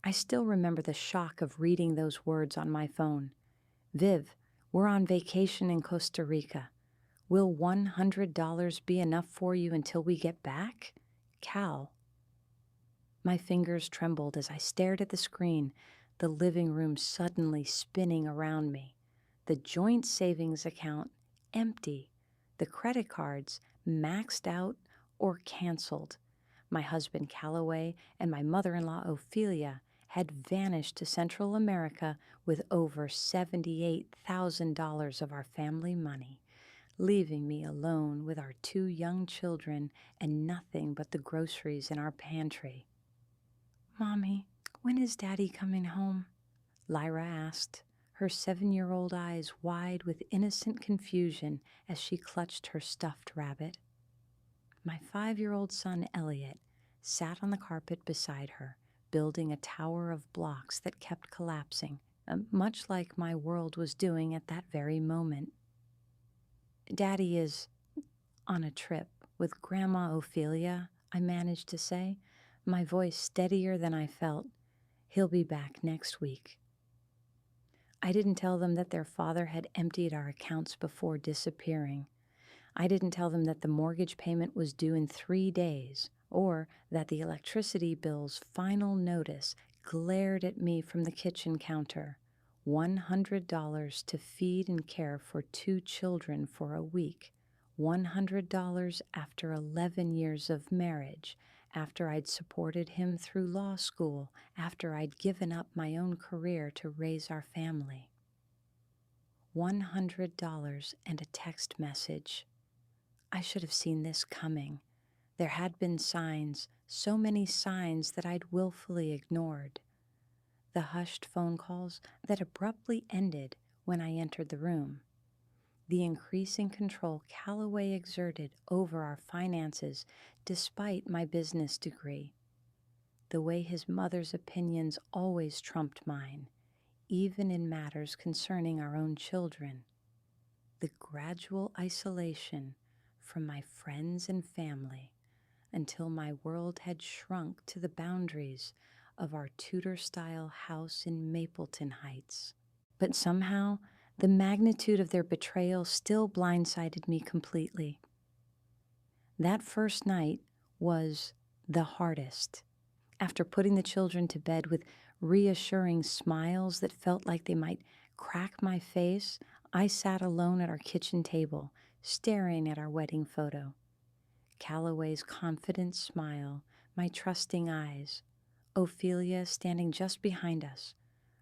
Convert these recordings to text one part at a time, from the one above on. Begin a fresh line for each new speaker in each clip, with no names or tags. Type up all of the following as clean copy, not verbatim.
I still remember the shock of reading those words on my phone. Viv, we're on vacation in Costa Rica. Will $100 be enough for you until we get back? Cal. My fingers trembled as I stared at the screen, the living room suddenly spinning around me. The joint savings account empty. The credit cards maxed out or canceled. My husband Calloway and my mother-in-law Ophelia had vanished to Central America with over $78,000 of our family money, leaving me alone with our 2 young children and nothing but the groceries in our pantry. "Mommy, when is Daddy coming home?" Lyra asked, her 7-year-old eyes wide with innocent confusion as she clutched her stuffed rabbit. My 5-year-old son, Elliot, sat on the carpet beside her, building a tower of blocks that kept collapsing, much like my world was doing at that very moment. "Daddy is on a trip with Grandma Ophelia," I managed to say, my voice steadier than I felt. "He'll be back next week." I didn't tell them that their father had emptied our accounts before disappearing. I didn't tell them that the mortgage payment was due in 3 days, or that the electricity bill's final notice glared at me from the kitchen counter. $100 to feed and care for 2 children for a week. $100 after 11 years of marriage, after I'd supported him through law school, after I'd given up my own career to raise our family. $100 and a text message. I should have seen this coming. There had been signs, so many signs that I'd willfully ignored. The hushed phone calls that abruptly ended when I entered the room. The increasing control Calloway exerted over our finances despite my business degree. The way his mother's opinions always trumped mine, even in matters concerning our own children. The gradual isolation from my friends and family until my world had shrunk to the boundaries of our Tudor-style house in Mapleton Heights. But somehow, the magnitude of their betrayal still blindsided me completely. That first night was the hardest. After putting the children to bed with reassuring smiles that felt like they might crack my face, I sat alone at our kitchen table, staring at our wedding photo. Calloway's confident smile, my trusting eyes, Ophelia standing just behind us,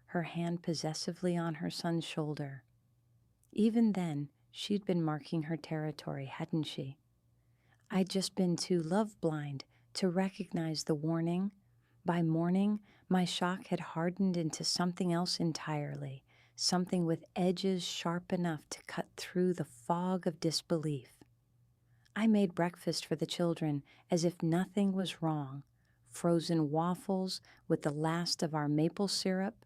her hand possessively on her son's shoulder. Even then, she'd been marking her territory, hadn't she? I'd just been too love-blind to recognize the warning. By morning, my shock had hardened into something else entirely, something with edges sharp enough to cut through the fog of disbelief. I made breakfast for the children as if nothing was wrong, frozen waffles with the last of our maple syrup,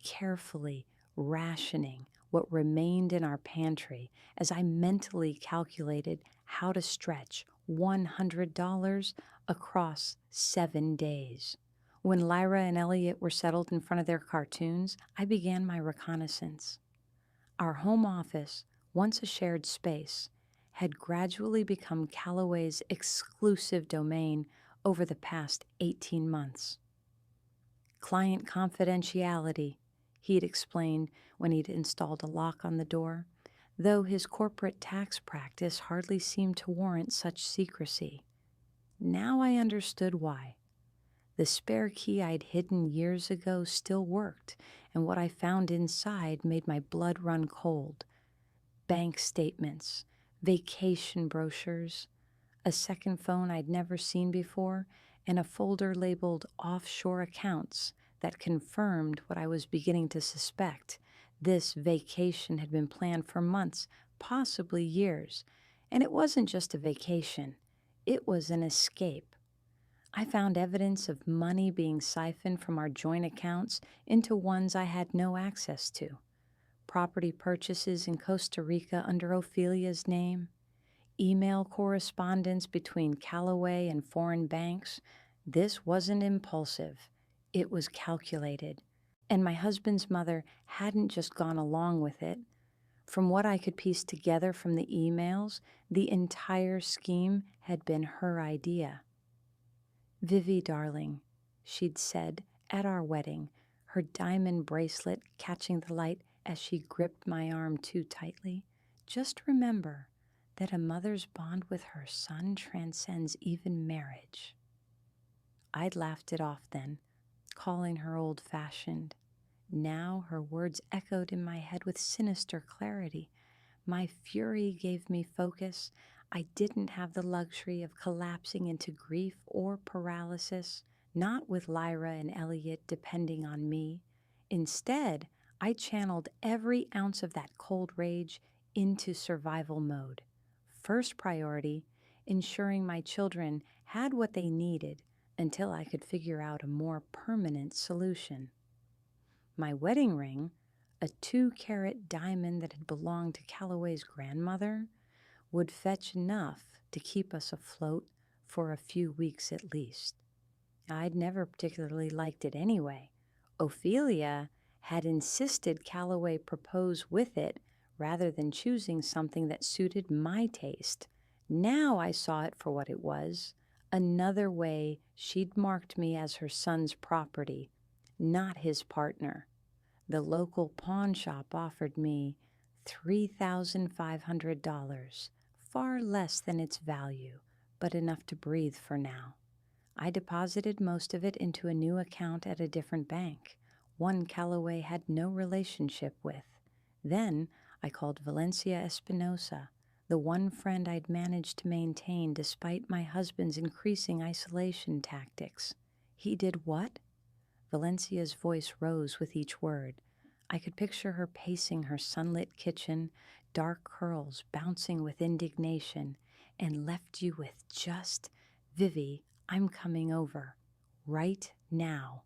carefully rationing what remained in our pantry as I mentally calculated how to stretch $100 across 7 days. When Lyra and Elliot were settled in front of their cartoons, I began my reconnaissance. Our home office, once a shared space, had gradually become Calloway's exclusive domain over the past 18 months. Client confidentiality, he'd explained when he'd installed a lock on the door, though his corporate tax practice hardly seemed to warrant such secrecy. Now I understood why. The spare key I'd hidden years ago still worked, and what I found inside made my blood run cold. Bank statements, vacation brochures, a second phone I'd never seen before, and a folder labeled offshore accounts that confirmed what I was beginning to suspect. This vacation had been planned for months, possibly years, and it wasn't just a vacation. It was an escape. I found evidence of money being siphoned from our joint accounts into ones I had no access to. Property purchases in Costa Rica under Ophelia's name, email correspondence between Calloway and foreign banks. This wasn't impulsive. It was calculated, and my husband's mother hadn't just gone along with it. From what I could piece together from the emails, the entire scheme had been her idea. "Vivi, darling," she'd said at our wedding, her diamond bracelet catching the light as she gripped my arm too tightly, "just remember that a mother's bond with her son transcends even marriage." I'd laughed it off then, calling her old-fashioned. Now her words echoed in my head with sinister clarity. My fury gave me focus. I didn't have the luxury of collapsing into grief or paralysis, not with Lyra and Elliot depending on me. Instead, I channeled every ounce of that cold rage into survival mode. First priority, ensuring my children had what they needed until I could figure out a more permanent solution. My wedding ring, a 2-carat diamond that had belonged to Calloway's grandmother, would fetch enough to keep us afloat for a few weeks at least. I'd never particularly liked it anyway. Ophelia had insisted Calloway propose with it rather than choosing something that suited my taste. Now I saw it for what it was, another way she'd marked me as her son's property, not his partner. The local pawn shop offered me $3,500, far less than its value, but enough to breathe for now. I deposited most of it into a new account at a different bank, one Calloway had no relationship with. Then I called Valencia Espinosa, the one friend I'd managed to maintain despite my husband's increasing isolation tactics. He did what? Valencia's voice rose with each word. I could picture her pacing her sunlit kitchen, dark curls bouncing with indignation, and left you with just, "Vivi, I'm coming over. Right now."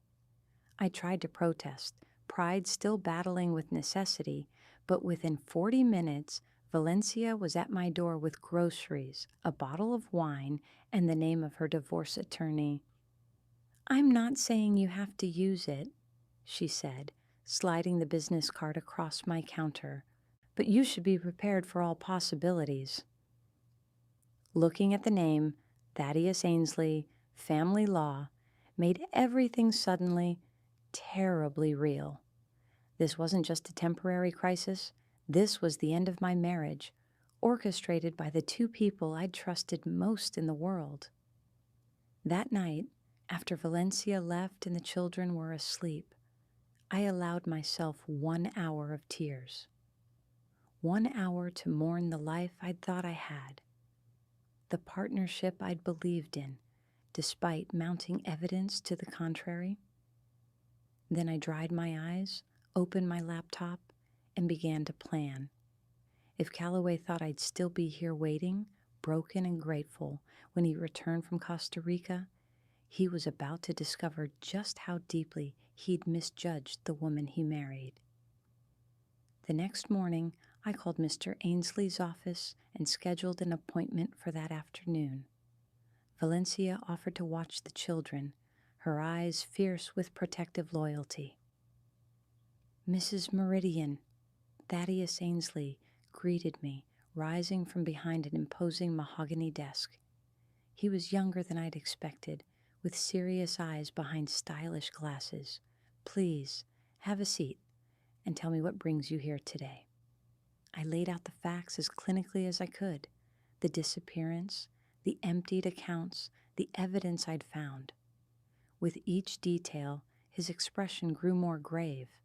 I tried to protest, pride still battling with necessity, but within 40 minutes, Valencia was at my door with groceries, a bottle of wine, and the name of her divorce attorney. "I'm not saying you have to use it," she said, sliding the business card across my counter, "but you should be prepared for all possibilities." Looking at the name, Thaddeus Ainsley, Family Law, made everything suddenly terribly real. This wasn't just a temporary crisis. This was the end of my marriage, orchestrated by the two people I'd trusted most in the world. That night, after Valencia left and the children were asleep, I allowed myself 1 hour of tears. 1 hour to mourn the life I'd thought I had, the partnership I'd believed in, despite mounting evidence to the contrary. Then I dried my eyes, opened my laptop, and began to plan. If Calloway thought I'd still be here waiting, broken and grateful, when he returned from Costa Rica, he was about to discover just how deeply he'd misjudged the woman he married. The next morning, I called Mr. Ainsley's office and scheduled an appointment for that afternoon. Valencia offered to watch the children, her eyes fierce with protective loyalty. "Mrs. Meridian," Thaddeus Ainsley greeted me, rising from behind an imposing mahogany desk. He was younger than I'd expected, with serious eyes behind stylish glasses. "Please, have a seat and tell me what brings you here today." I laid out the facts as clinically as I could, the disappearance, the emptied accounts, the evidence I'd found. With each detail, his expression grew more grave.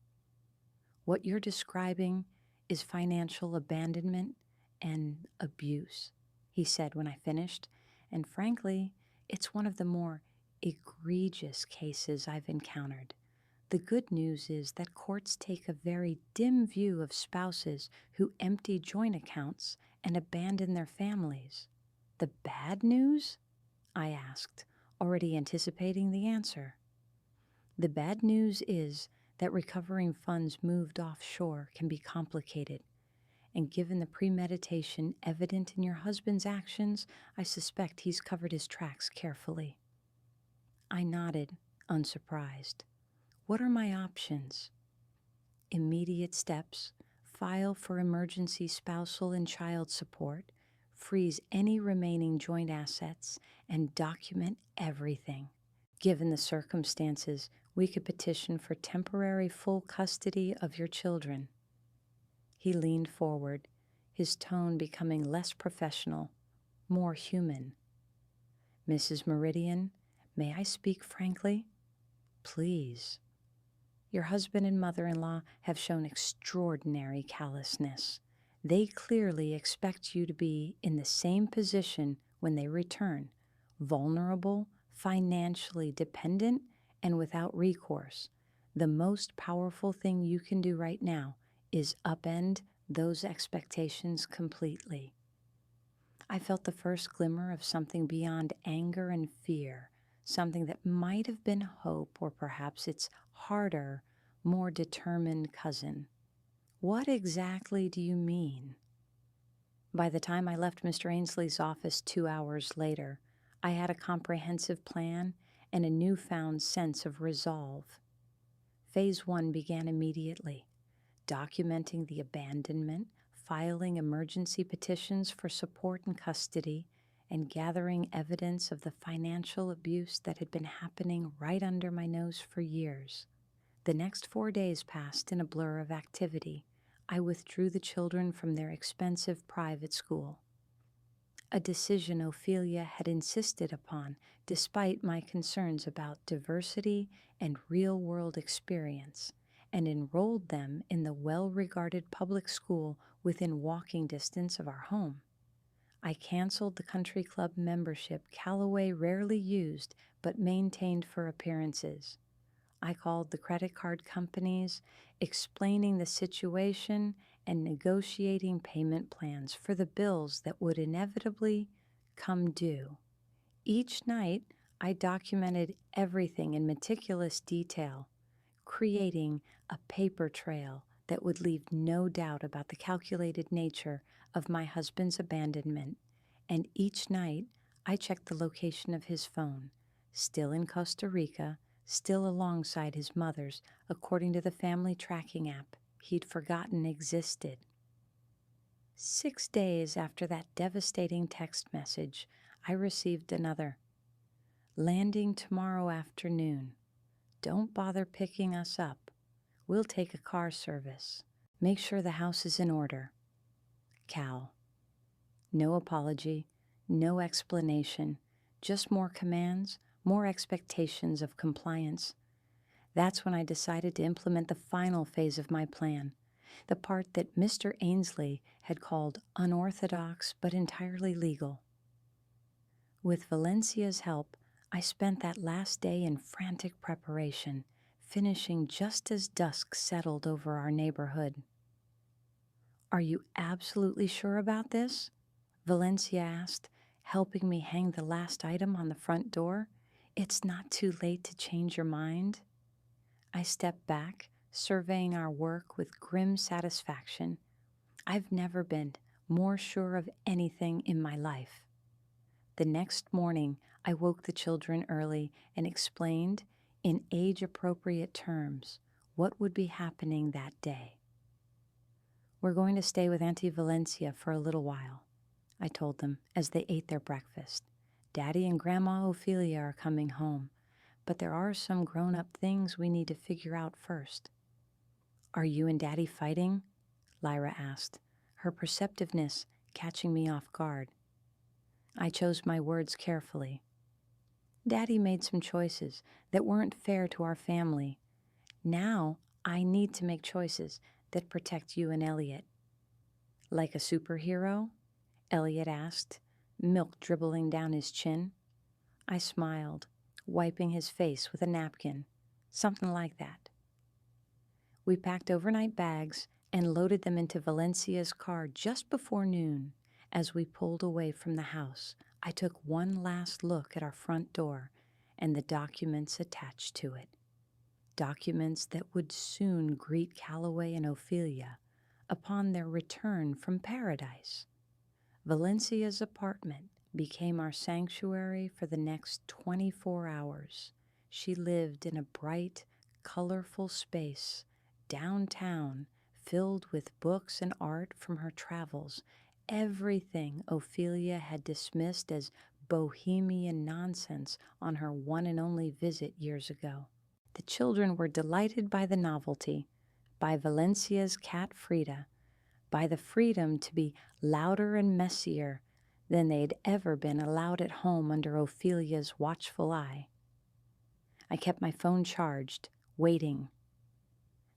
"What you're describing is financial abandonment and abuse," he said when I finished, "and frankly, it's one of the more egregious cases I've encountered. The good news is that courts take a very dim view of spouses who empty joint accounts and abandon their families. The bad news?" I asked, already anticipating the answer. "The bad news is that recovering funds moved offshore can be complicated, and given the premeditation evident in your husband's actions, I suspect he's covered his tracks carefully." I nodded, unsurprised. What are my options? Immediate steps: file for emergency spousal and child support, freeze any remaining joint assets, and document everything. Given the circumstances, we could petition for temporary full custody of your children. He leaned forward, his tone becoming less professional, more human. Mrs. Meridian, may I speak frankly? Please. Your husband and mother-in-law have shown extraordinary callousness. They clearly expect you to be in the same position when they return, vulnerable, financially dependent, and without recourse. The most powerful thing you can do right now is upend those expectations completely. I felt the first glimmer of something beyond anger and fear, something that might have been hope, or perhaps its harder, more determined cousin. What exactly do you mean? By the time I left Mr. Ainsley's office 2 hours later, I had a comprehensive plan and a newfound sense of resolve. Phase 1 began immediately, documenting the abandonment, filing emergency petitions for support and custody, and gathering evidence of the financial abuse that had been happening right under my nose for years. The next 4 days passed in a blur of activity. I withdrew the children from their expensive private school, a decision Ophelia had insisted upon despite my concerns about diversity and real-world experience, and enrolled them in the well-regarded public school within walking distance of our home. I canceled the country club membership Callaway rarely used but maintained for appearances. I called the credit card companies, explaining the situation and negotiating payment plans for the bills that would inevitably come due. Each night, I documented everything in meticulous detail, creating a paper trail that would leave no doubt about the calculated nature of my husband's abandonment. And each night, I checked the location of his phone, still in Costa Rica, still alongside his mother's, according to the family tracking app he'd forgotten existed. 6 days after that devastating text message, I received another. Landing tomorrow afternoon. Don't bother picking us up. We'll take a car service. Make sure the house is in order. Cal. No apology, no explanation, just more commands, more expectations of compliance. That's when I decided to implement the final phase of my plan, the part that Mr. Ainsley had called unorthodox but entirely legal. With Valencia's help, I spent that last day in frantic preparation, finishing just as dusk settled over our neighborhood. Are you absolutely sure about this? Valencia asked, helping me hang the last item on the front door. It's not too late to change your mind. I stepped back, surveying our work with grim satisfaction. I've never been more sure of anything in my life. The next morning, I woke the children early and explained, in age-appropriate terms, what would be happening that day. We're going to stay with Auntie Valencia for a little while, I told them as they ate their breakfast. Daddy and Grandma Ophelia are coming home, but there are some grown-up things we need to figure out first. Are you and Daddy fighting? Lyra asked, her perceptiveness catching me off guard. I chose my words carefully. Daddy made some choices that weren't fair to our family. Now I need to make choices that protect you and Elliot. Like a superhero? Elliot asked, milk dribbling down his chin. I smiled, wiping his face with a napkin. Something like that. We packed overnight bags and loaded them into Valencia's car just before noon. As we pulled away from the house, I took one last look at our front door and the documents attached to it. Documents that would soon greet Callaway and Ophelia upon their return from paradise. Valencia's apartment became our sanctuary for the next 24 hours. She lived in a bright, colorful space downtown filled with books and art from her travels, everything Ophelia had dismissed as bohemian nonsense on her one and only visit years ago. The children were delighted by the novelty, by Valencia's cat Frida, by the freedom to be louder and messier than they'd ever been allowed at home under Ophelia's watchful eye. I kept my phone charged, waiting.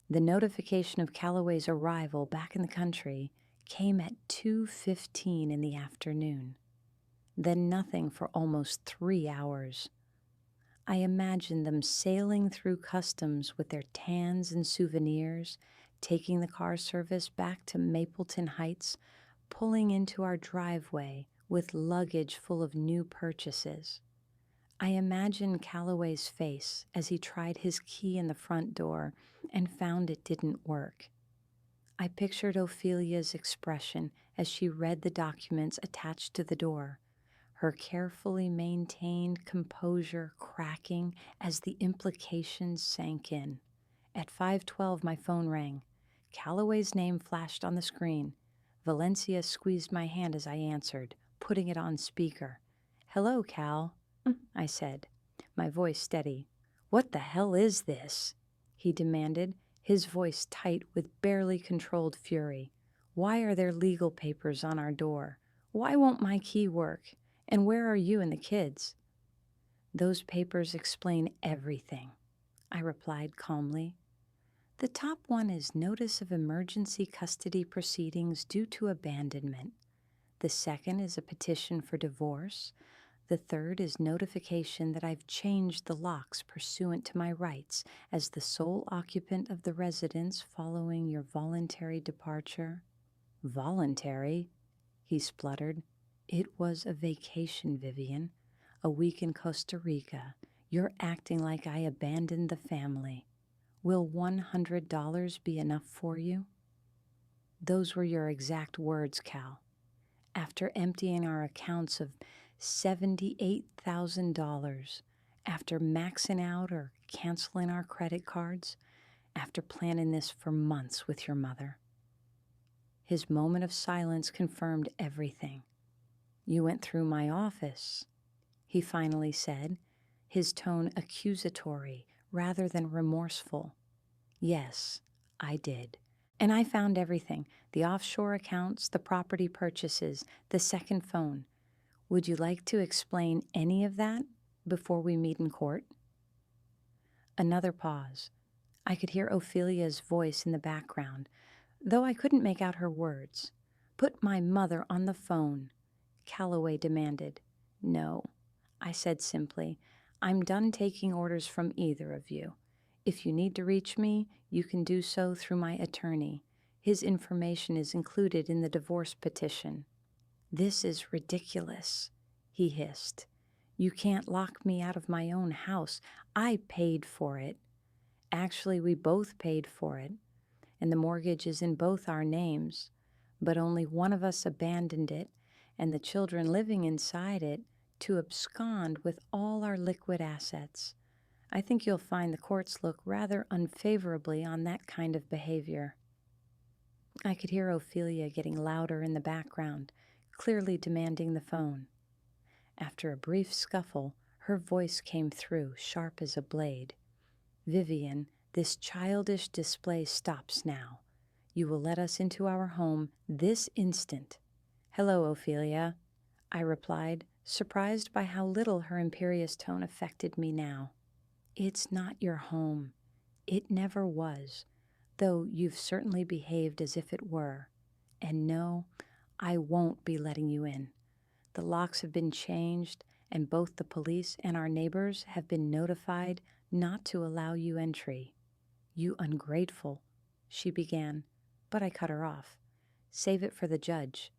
The notification of Calloway's arrival back in the country came at 2:15 in the afternoon. Then nothing for almost 3 hours. I imagined them sailing through customs with their tans and souvenirs, taking the car service back to Mapleton Heights, pulling into our driveway with luggage full of new purchases. I imagined Calloway's face as he tried his key in the front door and found it didn't work. I pictured Ophelia's expression as she read the documents attached to the door, her carefully maintained composure cracking as the implications sank in. At 5:12, my phone rang. Calloway's name flashed on the screen. Valencia squeezed my hand as I answered, putting it on speaker. "Hello, Cal," I said, my voice steady. "What the hell is this?" he demanded, his voice tight with barely controlled fury. "Why are there legal papers on our door? Why won't my key work? And where are you and the kids?" "Those papers explain everything," I replied calmly. "The top one is notice of emergency custody proceedings due to abandonment. The second is a petition for divorce. The third is notification that I've changed the locks pursuant to my rights as the sole occupant of the residence following your voluntary departure." "Voluntary?" he spluttered. "It was a vacation, Vivian. A week in Costa Rica. You're acting like I abandoned the family. Will $100 be enough for you?" "Those were your exact words, Cal. After emptying our accounts of $78,000, after maxing out or canceling our credit cards, after planning this for months with your mother." His moment of silence confirmed everything. "You went through my office," he finally said, his tone accusatory rather than remorseful. "Yes, I did. And I found everything, the offshore accounts, the property purchases, the second phone. Would you like to explain any of that before we meet in court?" Another pause. I could hear Ophelia's voice in the background, though I couldn't make out her words. "Put my mother on the phone," Calloway demanded. "No," I said simply. "I'm done taking orders from either of you. If you need to reach me, you can do so through my attorney. His information is included in the divorce petition." "This is ridiculous," he hissed. "You can't lock me out of my own house. I paid for it. Actually, we both paid for it, and the mortgage is in both our names, but only one of us abandoned it, and the children living inside it to abscond with all our liquid assets. I think you'll find the courts look rather unfavorably on that kind of behavior." I could hear Ophelia getting louder in the background, clearly demanding the phone. After a brief scuffle, her voice came through, sharp as a blade. "Vivian, this childish display stops now. You will let us into our home this instant." "Hello, Ophelia," I replied, surprised by how little her imperious tone affected me now. "It's not your home. It never was, though you've certainly behaved as if it were. And no, I won't be letting you in. The locks have been changed, and both the police and our neighbors have been notified not to allow you entry." "You ungrateful," she began, but I cut her off. "Save it for the judge,"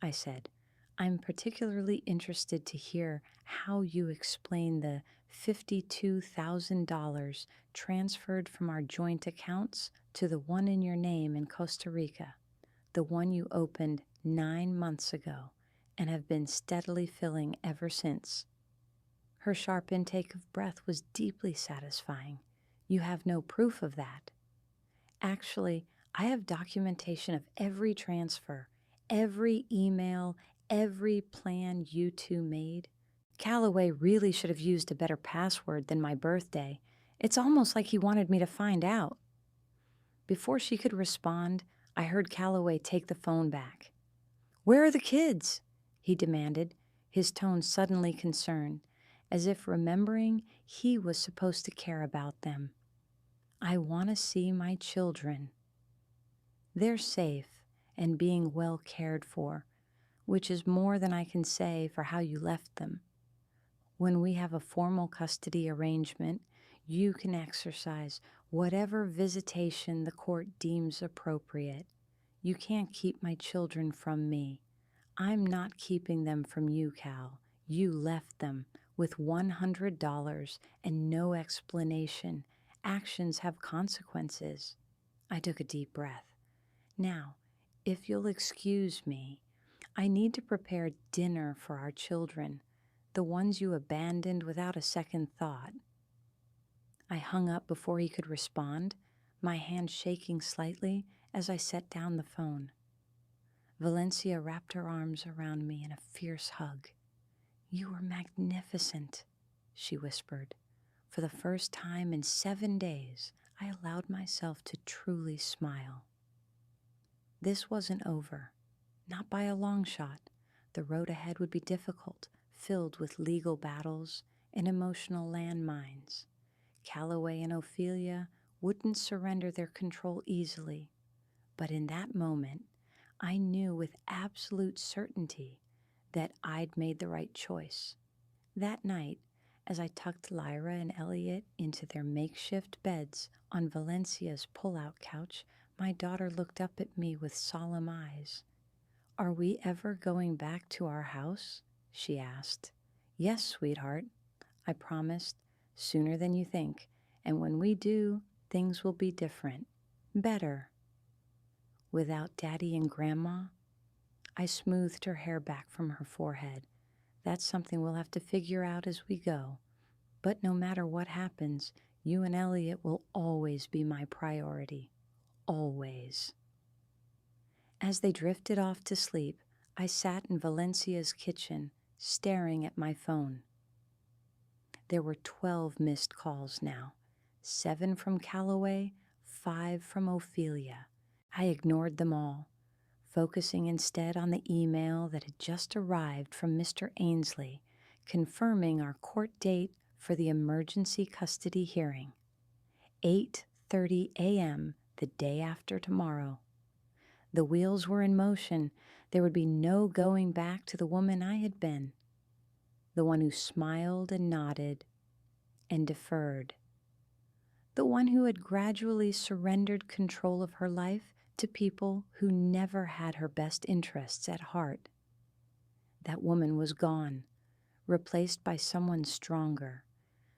I said. "I'm particularly interested to hear how you explain the $52,000 transferred from our joint accounts to the one in your name in Costa Rica, the one you opened 9 months ago and have been steadily filling ever since." Her sharp intake of breath was deeply satisfying. You have no proof of that. Actually, I have documentation of every transfer, every email, every plan you two made. Calloway really should have used a better password than my birthday. It's almost like he wanted me to find out. Before she could respond, I heard Calloway take the phone back. "Where are the kids?" he demanded, his tone suddenly concerned, as if remembering he was supposed to care about them. "I want to see my children. They're safe and being well cared for, which is more than I can say for how you left them. When we have a formal custody arrangement, you can exercise whatever visitation the court deems appropriate. You can't keep my children from me. I'm not keeping them from you, Cal. You left them with $100 and no explanation. Actions have consequences." I took a deep breath. "Now, if you'll excuse me, I need to prepare dinner for our children, the ones you abandoned without a second thought." I hung up before he could respond, my hand shaking slightly as I set down the phone. Valencia wrapped her arms around me in a fierce hug. "You were magnificent," she whispered. For the first time in 7 days, I allowed myself to truly smile. This wasn't over, not by a long shot. The road ahead would be difficult, filled with legal battles and emotional landmines. Calloway and Ophelia wouldn't surrender their control easily, but in that moment, I knew with absolute certainty that I'd made the right choice. That night, as I tucked Lyra and Elliot into their makeshift beds on Valencia's pull-out couch, my daughter looked up at me with solemn eyes. "Are we ever going back to our house?" she asked. "Yes, sweetheart," I promised, "sooner than you think, and when we do, things will be different. Better." "Without Daddy and Grandma?" I smoothed her hair back from her forehead. "That's something we'll have to figure out as we go. But no matter what happens, you and Elliot will always be my priority. Always." As they drifted off to sleep, I sat in Valencia's kitchen, staring at my phone. There were 12 missed calls now, 7 from Calloway, 5 from Ophelia. I ignored them all, focusing instead on the email that had just arrived from Mr. Ainsley, confirming our court date for the emergency custody hearing. 8:30 a.m. the day after tomorrow. The wheels were in motion. There would be no going back to the woman I had been, the one who smiled and nodded and deferred, the one who had gradually surrendered control of her life to people who never had her best interests at heart. That woman was gone, replaced by someone stronger,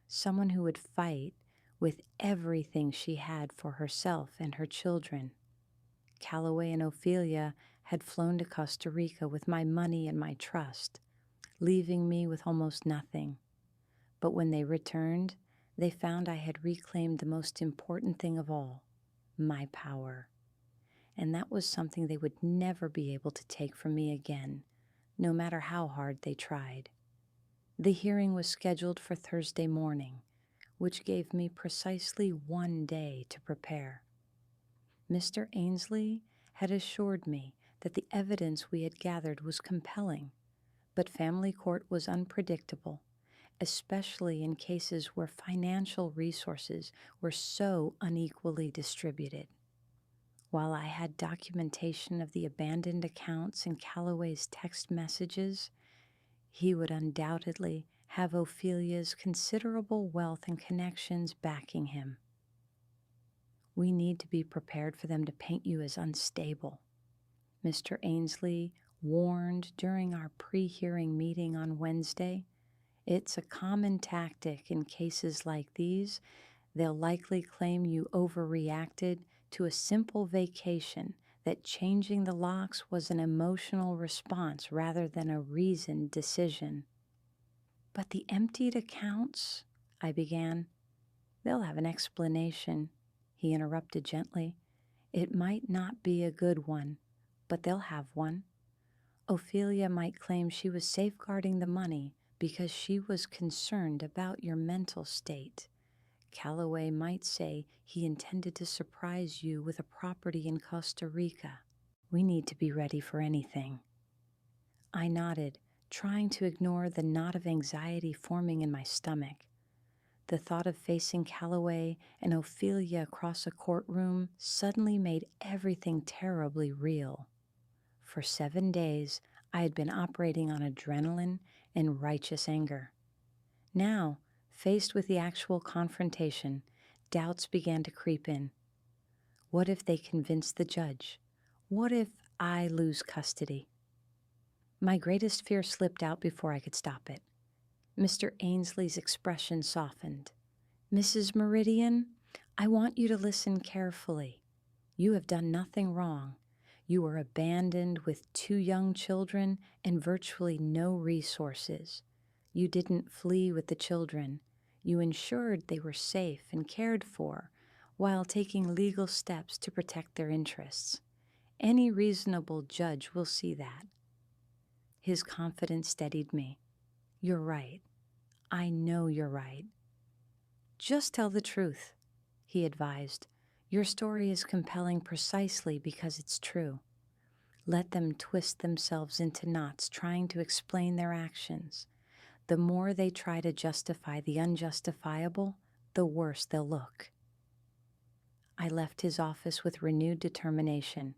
someone who would fight with everything she had for herself and her children. Calloway and Ophelia had flown to Costa Rica with my money and my trust, leaving me with almost nothing. But when they returned, they found I had reclaimed the most important thing of all, my power. And that was something they would never be able to take from me again, no matter how hard they tried. The hearing was scheduled for Thursday morning, which gave me precisely 1 day to prepare. Mr. Ainsley had assured me that the evidence we had gathered was compelling, but family court was unpredictable, especially in cases where financial resources were so unequally distributed. While I had documentation of the abandoned accounts in Calloway's text messages, he would undoubtedly have Ophelia's considerable wealth and connections backing him. "We need to be prepared for them to paint you as unstable," Mr. Ainsley warned during our pre-hearing meeting on Wednesday. "It's a common tactic in cases like these. They'll likely claim you overreacted to a simple vacation, that changing the locks was an emotional response rather than a reasoned decision." "But the emptied accounts," I began. They'll have an explanation, he interrupted gently. It might not be a good one, but they'll have one. Ophelia might claim she was safeguarding the money because she was concerned about your mental state. Calloway might say he intended to surprise you with a property in Costa Rica. We need to be ready for anything. I nodded, trying to ignore the knot of anxiety forming in my stomach. The thought of facing Calloway and Ophelia across a courtroom suddenly made everything terribly real. For 7 days, I had been operating on adrenaline and righteous anger. Now, faced with the actual confrontation, doubts began to creep in. What if they convince the judge? What if I lose custody? My greatest fear slipped out before I could stop it. Mr. Ainsley's expression softened. Mrs. Meridian, I want you to listen carefully. You have done nothing wrong. You were abandoned with 2 young children and virtually no resources. You didn't flee with the children. You ensured they were safe and cared for while taking legal steps to protect their interests. Any reasonable judge will see that. His confidence steadied me. You're right. I know you're right. Just tell the truth, he advised. Your story is compelling precisely because it's true. Let them twist themselves into knots trying to explain their actions. The more they try to justify the unjustifiable, the worse they'll look. I left his office with renewed determination,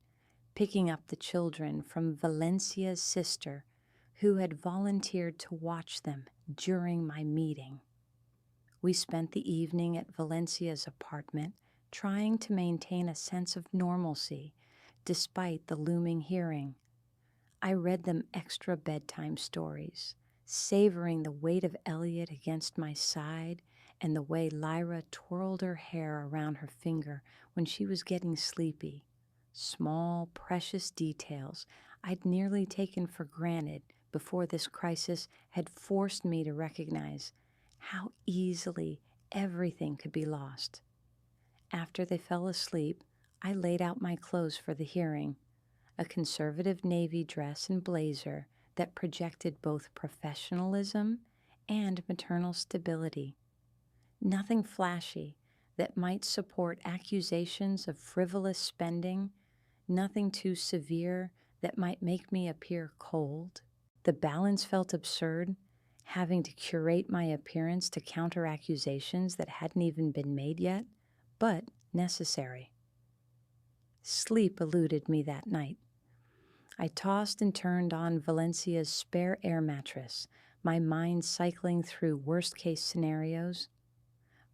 picking up the children from Valencia's sister, who had volunteered to watch them during my meeting. We spent the evening at Valencia's apartment, trying to maintain a sense of normalcy despite the looming hearing. I read them extra bedtime stories, savoring the weight of Elliot against my side and the way Lyra twirled her hair around her finger when she was getting sleepy. Small, precious details I'd nearly taken for granted before this crisis had forced me to recognize how easily everything could be lost. After they fell asleep, I laid out my clothes for the hearing, a conservative navy dress and blazer that projected both professionalism and maternal stability. Nothing flashy that might support accusations of frivolous spending, nothing too severe that might make me appear cold. The balance felt absurd, having to curate my appearance to counter accusations that hadn't even been made yet, but necessary. Sleep eluded me that night. I tossed and turned on Valencia's spare air mattress, my mind cycling through worst-case scenarios.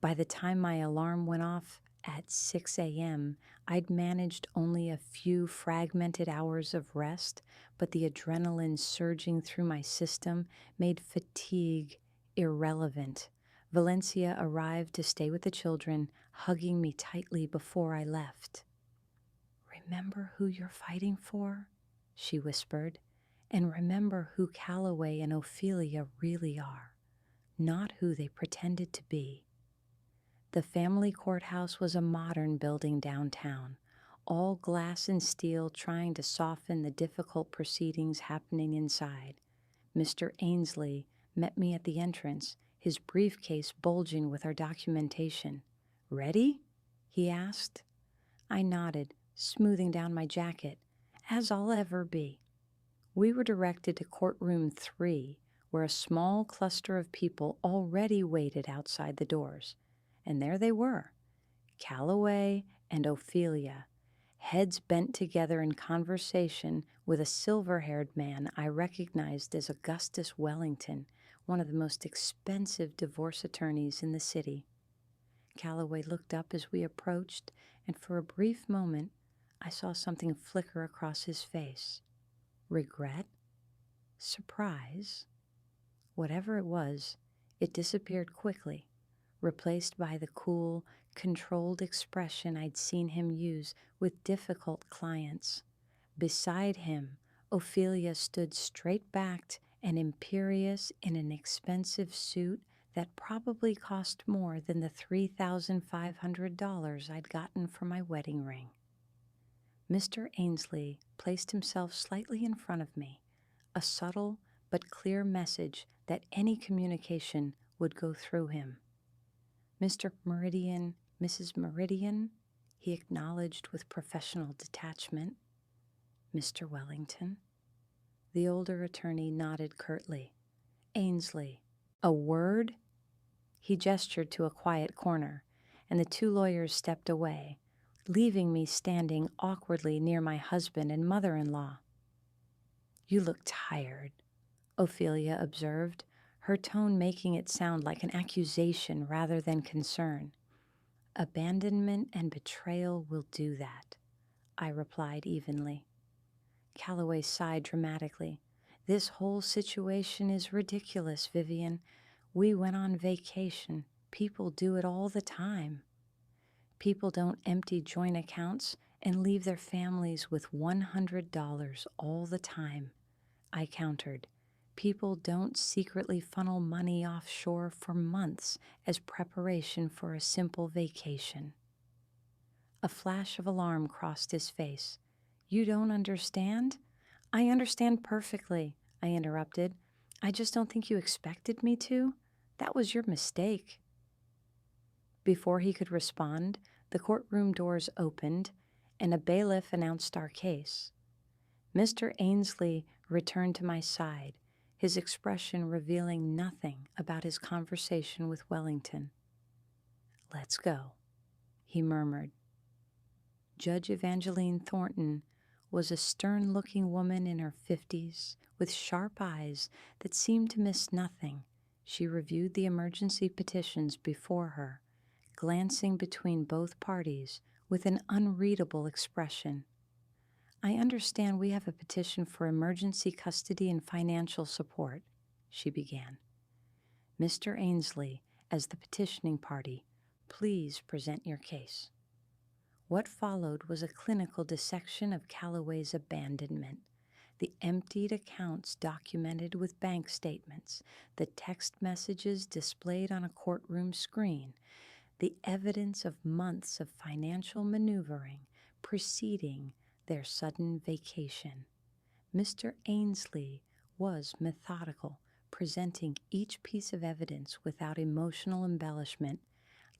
By the time my alarm went off at 6 a.m., I'd managed only a few fragmented hours of rest, but the adrenaline surging through my system made fatigue irrelevant. Valencia arrived to stay with the children, hugging me tightly before I left. Remember who you're fighting for? She whispered. And remember who Calloway and Ophelia really are, not who they pretended to be. The family courthouse was a modern building downtown, all glass and steel trying to soften the difficult proceedings happening inside. Mr. Ainsley met me at the entrance, his briefcase bulging with our documentation. Ready? He asked. I nodded, smoothing down my jacket, as I'll ever be. We were directed to courtroom 3, where a small cluster of people already waited outside the doors. And there they were, Calloway and Ophelia, heads bent together in conversation with a silver-haired man I recognized as Augustus Wellington, one of the most expensive divorce attorneys in the city. Calloway looked up as we approached, and for a brief moment, I saw something flicker across his face. Regret? Surprise? Whatever it was, it disappeared quickly, replaced by the cool, controlled expression I'd seen him use with difficult clients. Beside him, Ophelia stood straight-backed and imperious in an expensive suit that probably cost more than the $3,500 I'd gotten for my wedding ring. Mr. Ainsley placed himself slightly in front of me, a subtle but clear message that any communication would go through him. Mr. Meridian, Mrs. Meridian, he acknowledged with professional detachment. Mr. Wellington. The older attorney nodded curtly. Ainsley. A word? He gestured to a quiet corner, and the two lawyers stepped away, leaving me standing awkwardly near my husband and mother-in-law. You look tired, Ophelia observed, her tone making it sound like an accusation rather than concern. Abandonment and betrayal will do that, I replied evenly. Calloway sighed dramatically. This whole situation is ridiculous, Vivian. We went on vacation. People do it all the time. People don't empty joint accounts and leave their families with $100 all the time, I countered. People don't secretly funnel money offshore for months as preparation for a simple vacation. A flash of alarm crossed his face. You don't understand? I understand perfectly, I interrupted. I just don't think you expected me to. That was your mistake. Before he could respond, the courtroom doors opened, and a bailiff announced our case. Mr. Ainsley returned to my side, his expression revealing nothing about his conversation with Wellington. Let's go, he murmured. Judge Evangeline Thornton was a stern-looking woman in her 50s, with sharp eyes that seemed to miss nothing. She reviewed the emergency petitions before her, glancing between both parties with an unreadable expression. I understand we have a petition for emergency custody and financial support, she began. Mr. Ainsley, as the petitioning party, please present your case. What followed was a clinical dissection of Calloway's abandonment, the emptied accounts documented with bank statements, the text messages displayed on a courtroom screen, the evidence of months of financial maneuvering preceding their sudden vacation. Mr. Ainsley was methodical, presenting each piece of evidence without emotional embellishment,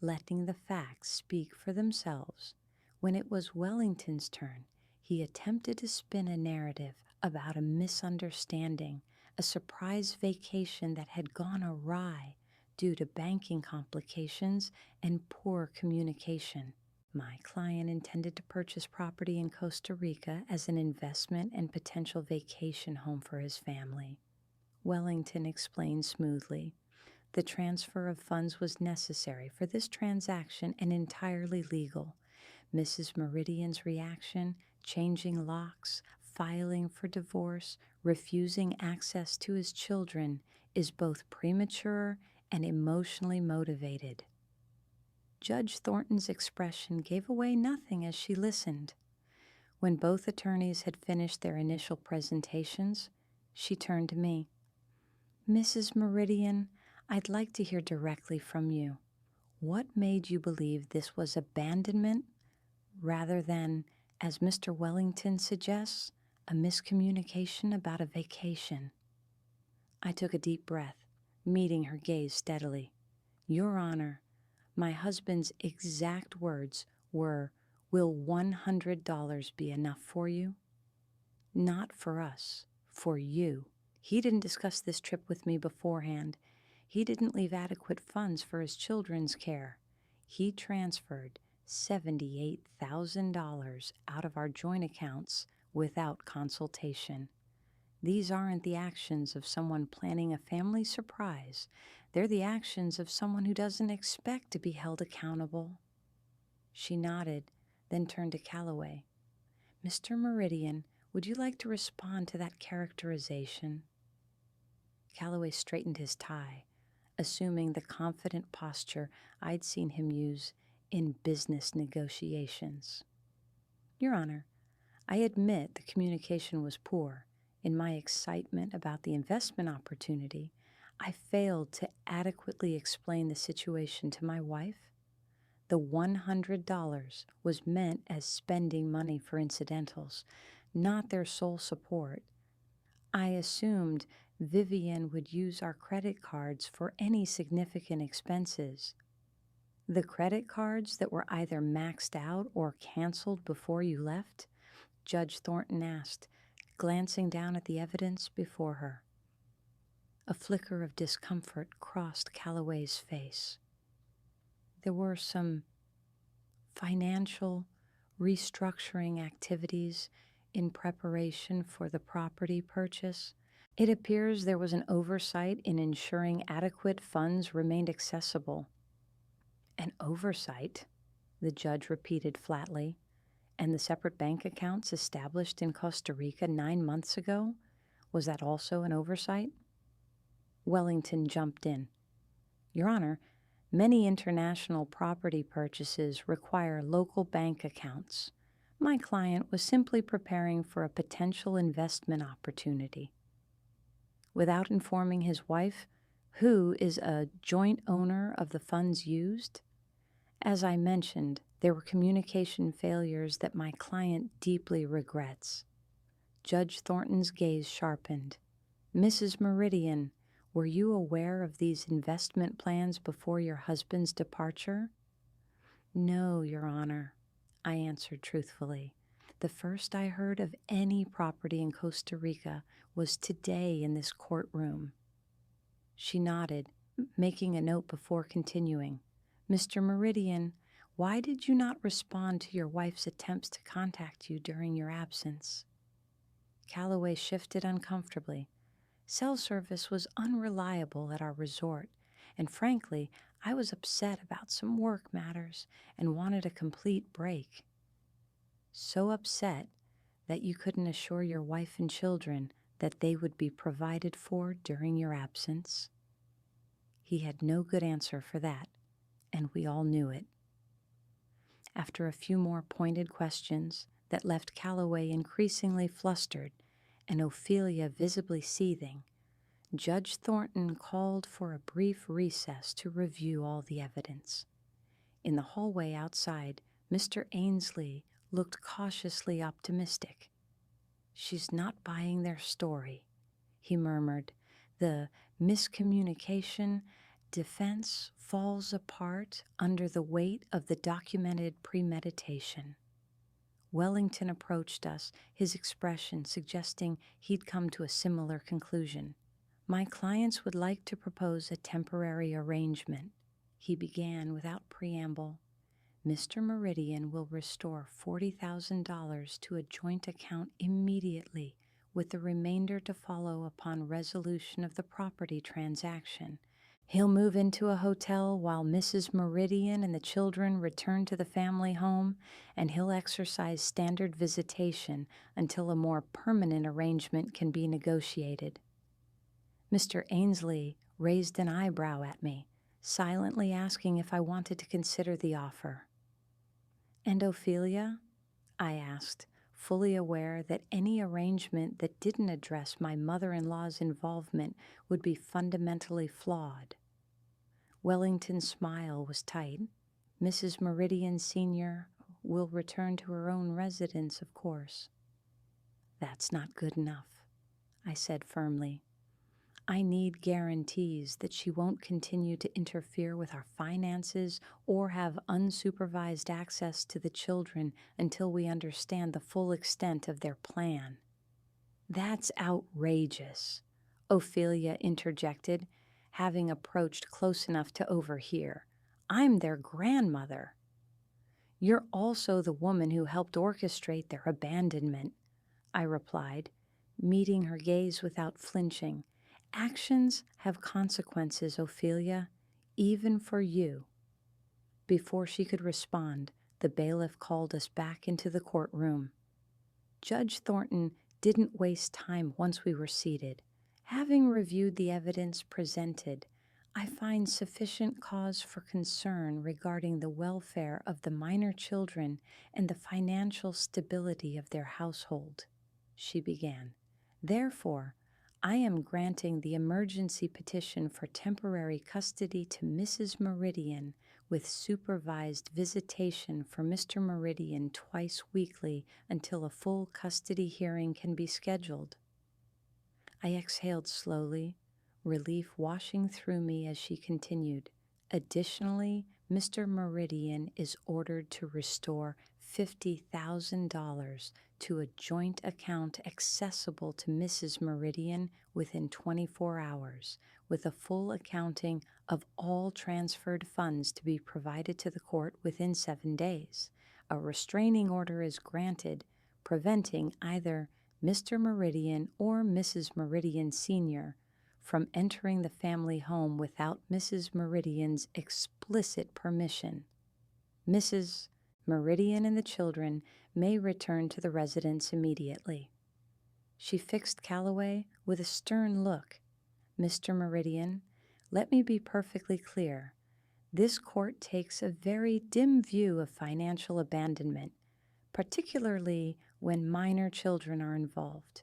letting the facts speak for themselves. When it was Wellington's turn, he attempted to spin a narrative about a misunderstanding, a surprise vacation that had gone awry due to banking complications and poor communication. My client intended to purchase property in Costa Rica as an investment and potential vacation home for his family. Wellington explained smoothly. The transfer of funds was necessary for this transaction and entirely legal. Mrs. Meridian's reaction, changing locks, filing for divorce, refusing access to his children, is both premature and emotionally motivated. Judge Thornton's expression gave away nothing as she listened. When both attorneys had finished their initial presentations, she turned to me. Mrs. Meridian, I'd like to hear directly from you. What made you believe this was abandonment rather than, as Mr. Wellington suggests, a miscommunication about a vacation? I took a deep breath, meeting her gaze steadily. Your Honor, my husband's exact words were, will $100 be enough for you? Not for us, for you. He didn't discuss this trip with me beforehand. He didn't leave adequate funds for his children's care. He transferred $78,000 out of our joint accounts without consultation. These aren't the actions of someone planning a family surprise. They're the actions of someone who doesn't expect to be held accountable. She nodded, then turned to Calloway. Mr. Meridian, would you like to respond to that characterization? Calloway straightened his tie, assuming the confident posture I'd seen him use in business negotiations. Your Honor, I admit the communication was poor. In my excitement about the investment opportunity, I failed to adequately explain the situation to my wife. The $100 was meant as spending money for incidentals, not their sole support. I assumed Vivian would use our credit cards for any significant expenses. The credit cards that were either maxed out or canceled before you left? Judge Thornton asked, glancing down at the evidence before her. A flicker of discomfort crossed Calloway's face. There were some financial restructuring activities in preparation for the property purchase. It appears there was an oversight in ensuring adequate funds remained accessible. An oversight, the judge repeated flatly. And the separate bank accounts established in Costa Rica 9 months ago? Was that also an oversight? Wellington jumped in. Your Honor, many international property purchases require local bank accounts. My client was simply preparing for a potential investment opportunity. Without informing his wife, who is a joint owner of the funds used? As I mentioned, there were communication failures that my client deeply regrets. Judge Thornton's gaze sharpened. Mrs. Meridian, were you aware of these investment plans before your husband's departure? No, Your Honor, I answered truthfully. The first I heard of any property in Costa Rica was today in this courtroom. She nodded, making a note before continuing. Mr. Meridian, why did you not respond to your wife's attempts to contact you during your absence? Calloway shifted uncomfortably. Cell service was unreliable at our resort, and frankly, I was upset about some work matters and wanted a complete break. So upset that you couldn't assure your wife and children that they would be provided for during your absence? He had no good answer for that, and we all knew it. After a few more pointed questions that left Calloway increasingly flustered and Ophelia visibly seething, Judge Thornton called for a brief recess to review all the evidence. In the hallway outside, Mr. Ainsley looked cautiously optimistic. She's not buying their story, he murmured. The miscommunication defense falls apart under the weight of the documented premeditation. Wellington approached us, his expression suggesting he'd come to a similar conclusion. My clients would like to propose a temporary arrangement, he began without preamble. Mr. Meridian will restore $40,000 to a joint account immediately, with the remainder to follow upon resolution of the property transaction. He'll move into a hotel while Mrs. Meridian and the children return to the family home, and he'll exercise standard visitation until a more permanent arrangement can be negotiated. Mr. Ainsley raised an eyebrow at me, silently asking if I wanted to consider the offer. And Ophelia? I asked, fully aware that any arrangement that didn't address my mother-in-law's involvement would be fundamentally flawed. Wellington's smile was tight. Mrs. Meridian Sr. will return to her own residence, of course. That's not good enough, I said firmly. I need guarantees that she won't continue to interfere with our finances or have unsupervised access to the children until we understand the full extent of their plan. That's outrageous, Ophelia interjected, having approached close enough to overhear. I'm their grandmother. You're also the woman who helped orchestrate their abandonment, I replied, meeting her gaze without flinching. Actions have consequences, Ophelia, even for you. Before she could respond, the bailiff called us back into the courtroom. Judge Thornton didn't waste time once we were seated. Having reviewed the evidence presented, I find sufficient cause for concern regarding the welfare of the minor children and the financial stability of their household, she began. Therefore, I am granting the emergency petition for temporary custody to Mrs. Meridian with supervised visitation for Mr. Meridian twice weekly until a full custody hearing can be scheduled. I exhaled slowly, relief washing through me as she continued. Additionally, Mr. Meridian is ordered to restore $50,000 to a joint account accessible to Mrs. Meridian within 24 hours, with a full accounting of all transferred funds to be provided to the court within 7 days. A restraining order is granted, preventing either Mr. Meridian or Mrs. Meridian Sr. from entering the family home without Mrs. Meridian's explicit permission. Mrs. Meridian and the children may return to the residence immediately. She fixed Calloway with a stern look. Mr. Meridian, let me be perfectly clear. This court takes a very dim view of financial abandonment, particularly when minor children are involved.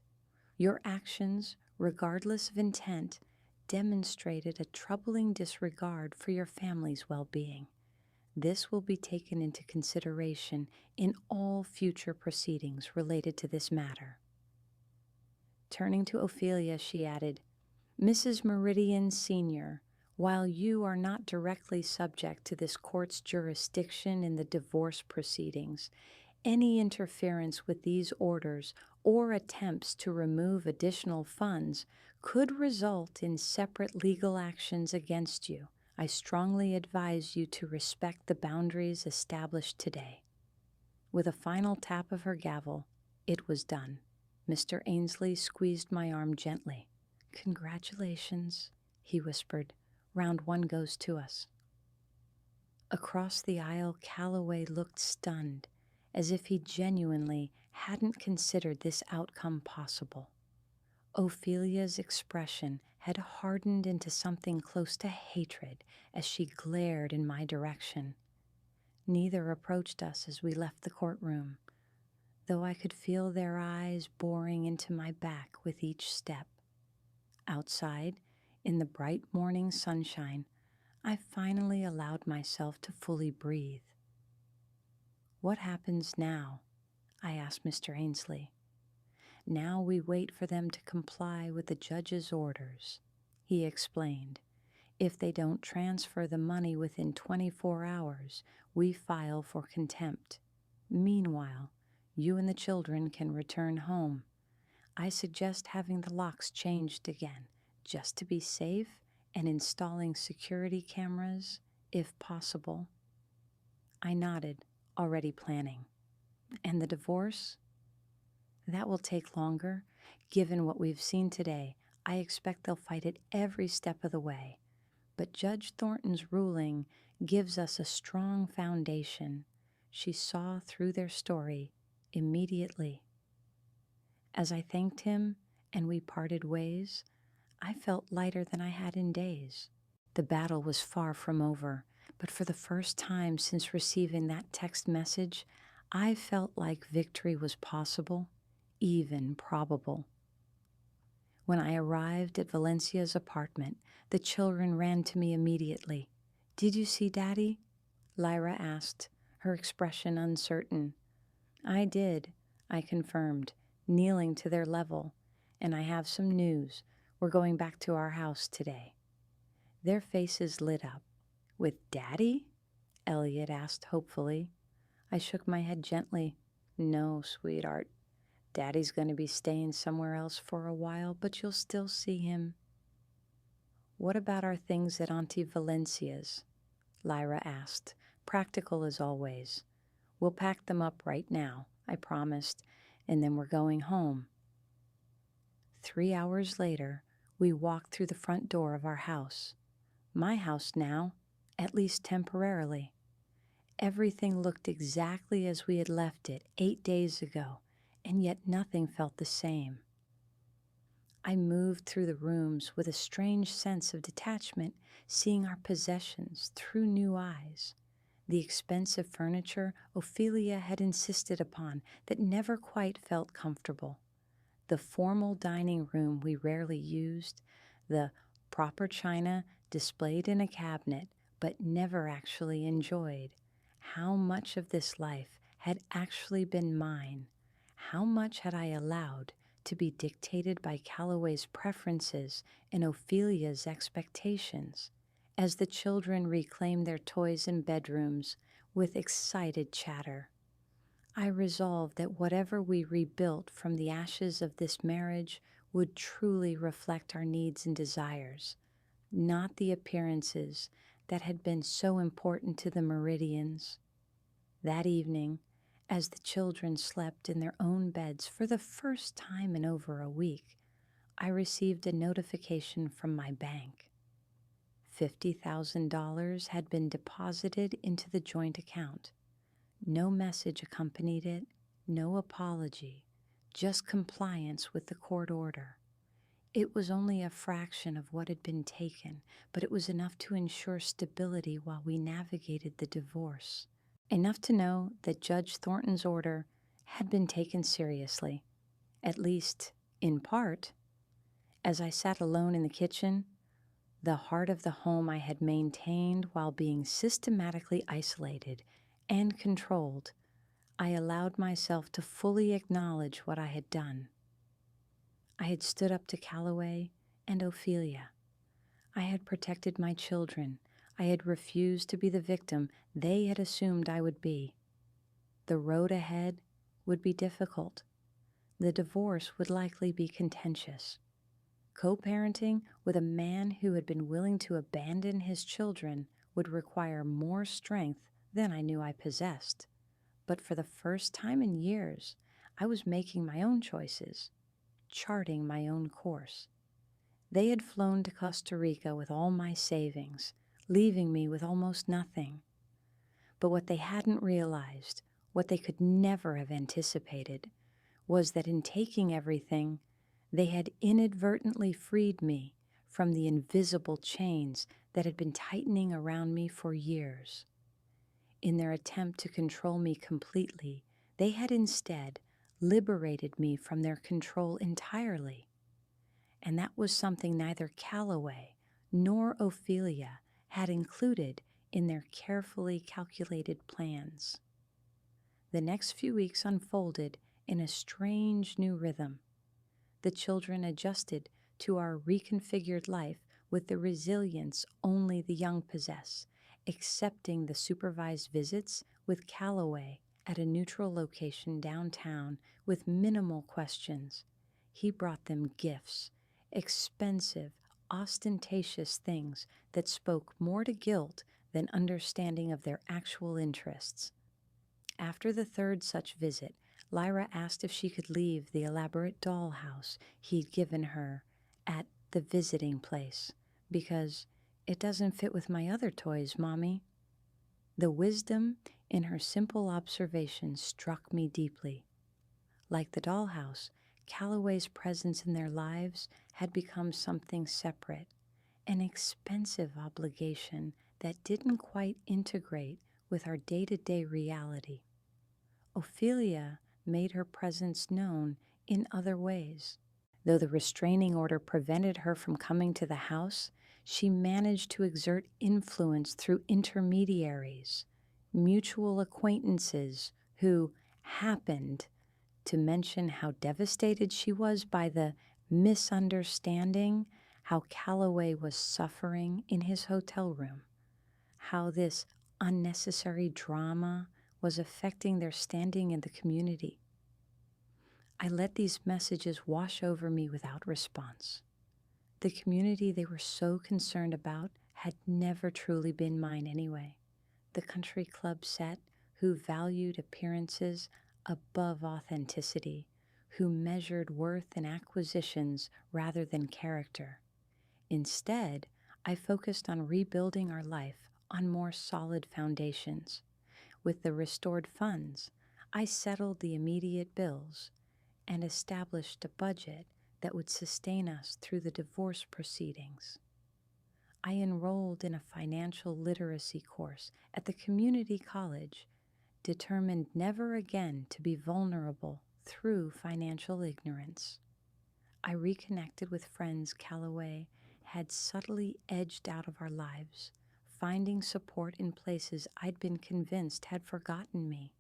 Your actions, regardless of intent, demonstrated a troubling disregard for your family's well-being. This will be taken into consideration in all future proceedings related to this matter. Turning to Ophelia, she added, Mrs. Meridian Sr., while you are not directly subject to this court's jurisdiction in the divorce proceedings, any interference with these orders or attempts to remove additional funds could result in separate legal actions against you. I strongly advise you to respect the boundaries established today. With a final tap of her gavel, it was done. Mr. Ainsley squeezed my arm gently. Congratulations, he whispered. Round one goes to us. Across the aisle, Calloway looked stunned, as if he genuinely hadn't considered this outcome possible. Ophelia's expression had hardened into something close to hatred as she glared in my direction. Neither approached us as we left the courtroom, though I could feel their eyes boring into my back with each step. Outside, in the bright morning sunshine, I finally allowed myself to fully breathe. What happens now? I asked Mr. Ainsley. Now we wait for them to comply with the judge's orders, he explained. If they don't transfer the money within 24 hours, we file for contempt. Meanwhile, you and the children can return home. I suggest having the locks changed again, just to be safe, and installing security cameras, if possible. I nodded, already planning. And the divorce? That will take longer. Given what we've seen today, I expect they'll fight it every step of the way. But Judge Thornton's ruling gives us a strong foundation. She saw through their story immediately. As I thanked him and we parted ways, I felt lighter than I had in days. The battle was far from over, but for the first time since receiving that text message, I felt like victory was possible, even probable. When I arrived at Valencia's apartment, the children ran to me immediately. "Did you see Daddy?" Lyra asked, her expression uncertain. "I did," I confirmed, kneeling to their level, "and I have some news. We're going back to our house today." Their faces lit up. "With Daddy?" Elliot asked hopefully. I shook my head gently. "No, sweetheart. Daddy's going to be staying somewhere else for a while, but you'll still see him." "What about our things at Auntie Valencia's?" Lyra asked, practical as always. "We'll pack them up right now," I promised, "and then we're going home." 3 hours later, we walked through the front door of our house. My house now, at least temporarily. Everything looked exactly as we had left it 8 days ago, and yet nothing felt the same. I moved through the rooms with a strange sense of detachment, seeing our possessions through new eyes. The expensive furniture Ophelia had insisted upon that never quite felt comfortable. the formal dining room we rarely used, the proper china displayed in a cabinet but never actually enjoyed. How much of this life had actually been mine? How much had I allowed to be dictated by Calloway's preferences and Ophelia's expectations? As the children reclaimed their toys in bedrooms with excited chatter, I resolved that whatever we rebuilt from the ashes of this marriage would truly reflect our needs and desires, not the appearances that had been so important to the Meridians. That evening, as the children slept in their own beds for the first time in over a week, I received a notification from my bank. $50,000 had been deposited into the joint account. No message accompanied it, no apology, just compliance with the court order. It was only a fraction of what had been taken, but it was enough to ensure stability while we navigated the divorce. Enough to know that Judge Thornton's order had been taken seriously, at least in part. As I sat alone in the kitchen, the heart of the home I had maintained while being systematically isolated and controlled, I allowed myself to fully acknowledge what I had done. I had stood up to Calloway and Ophelia. I had protected my children. I had refused to be the victim they had assumed I would be. The road ahead would be difficult. The divorce would likely be contentious. Co-parenting with a man who had been willing to abandon his children would require more strength than I knew I possessed. But for the first time in years, I was making my own choices, charting my own course. They had flown to Costa Rica with all my savings, leaving me with almost nothing. But what they hadn't realized, what they could never have anticipated, was that in taking everything, they had inadvertently freed me from the invisible chains that had been tightening around me for years. In their attempt to control me completely, they had instead liberated me from their control entirely. And that was something neither Calloway nor Ophelia had included in their carefully calculated plans. The next few weeks unfolded in a strange new rhythm. The children adjusted to our reconfigured life with the resilience only the young possess, accepting the supervised visits with Calloway at a neutral location downtown with minimal questions. He brought them gifts, expensive, ostentatious things that spoke more to guilt than understanding of their actual interests. After the third such visit, Lyra asked if she could leave the elaborate dollhouse he'd given her at the visiting place, because it doesn't fit with my other toys, Mommy. The wisdom in her simple observation struck me deeply. Like the dollhouse, Calloway's presence in their lives had become something separate, an expensive obligation that didn't quite integrate with our day-to-day reality. Ophelia made her presence known in other ways. Though the restraining order prevented her from coming to the house, she managed to exert influence through intermediaries, mutual acquaintances who happened to mention how devastated she was by the misunderstanding how Calloway was suffering in his hotel room, how this unnecessary drama was affecting their standing in the community. I let these messages wash over me without response. The community they were so concerned about had never truly been mine anyway. The country club set who valued appearances above authenticity, who measured worth in acquisitions rather than character. Instead, I focused on rebuilding our life on more solid foundations. With the restored funds, I settled the immediate bills and established a budget that would sustain us through the divorce proceedings. I enrolled in a financial literacy course at the community college, determined never again to be vulnerable through financial ignorance. I reconnected with friends Calloway had subtly edged out of our lives, finding support in places I'd been convinced had forgotten me.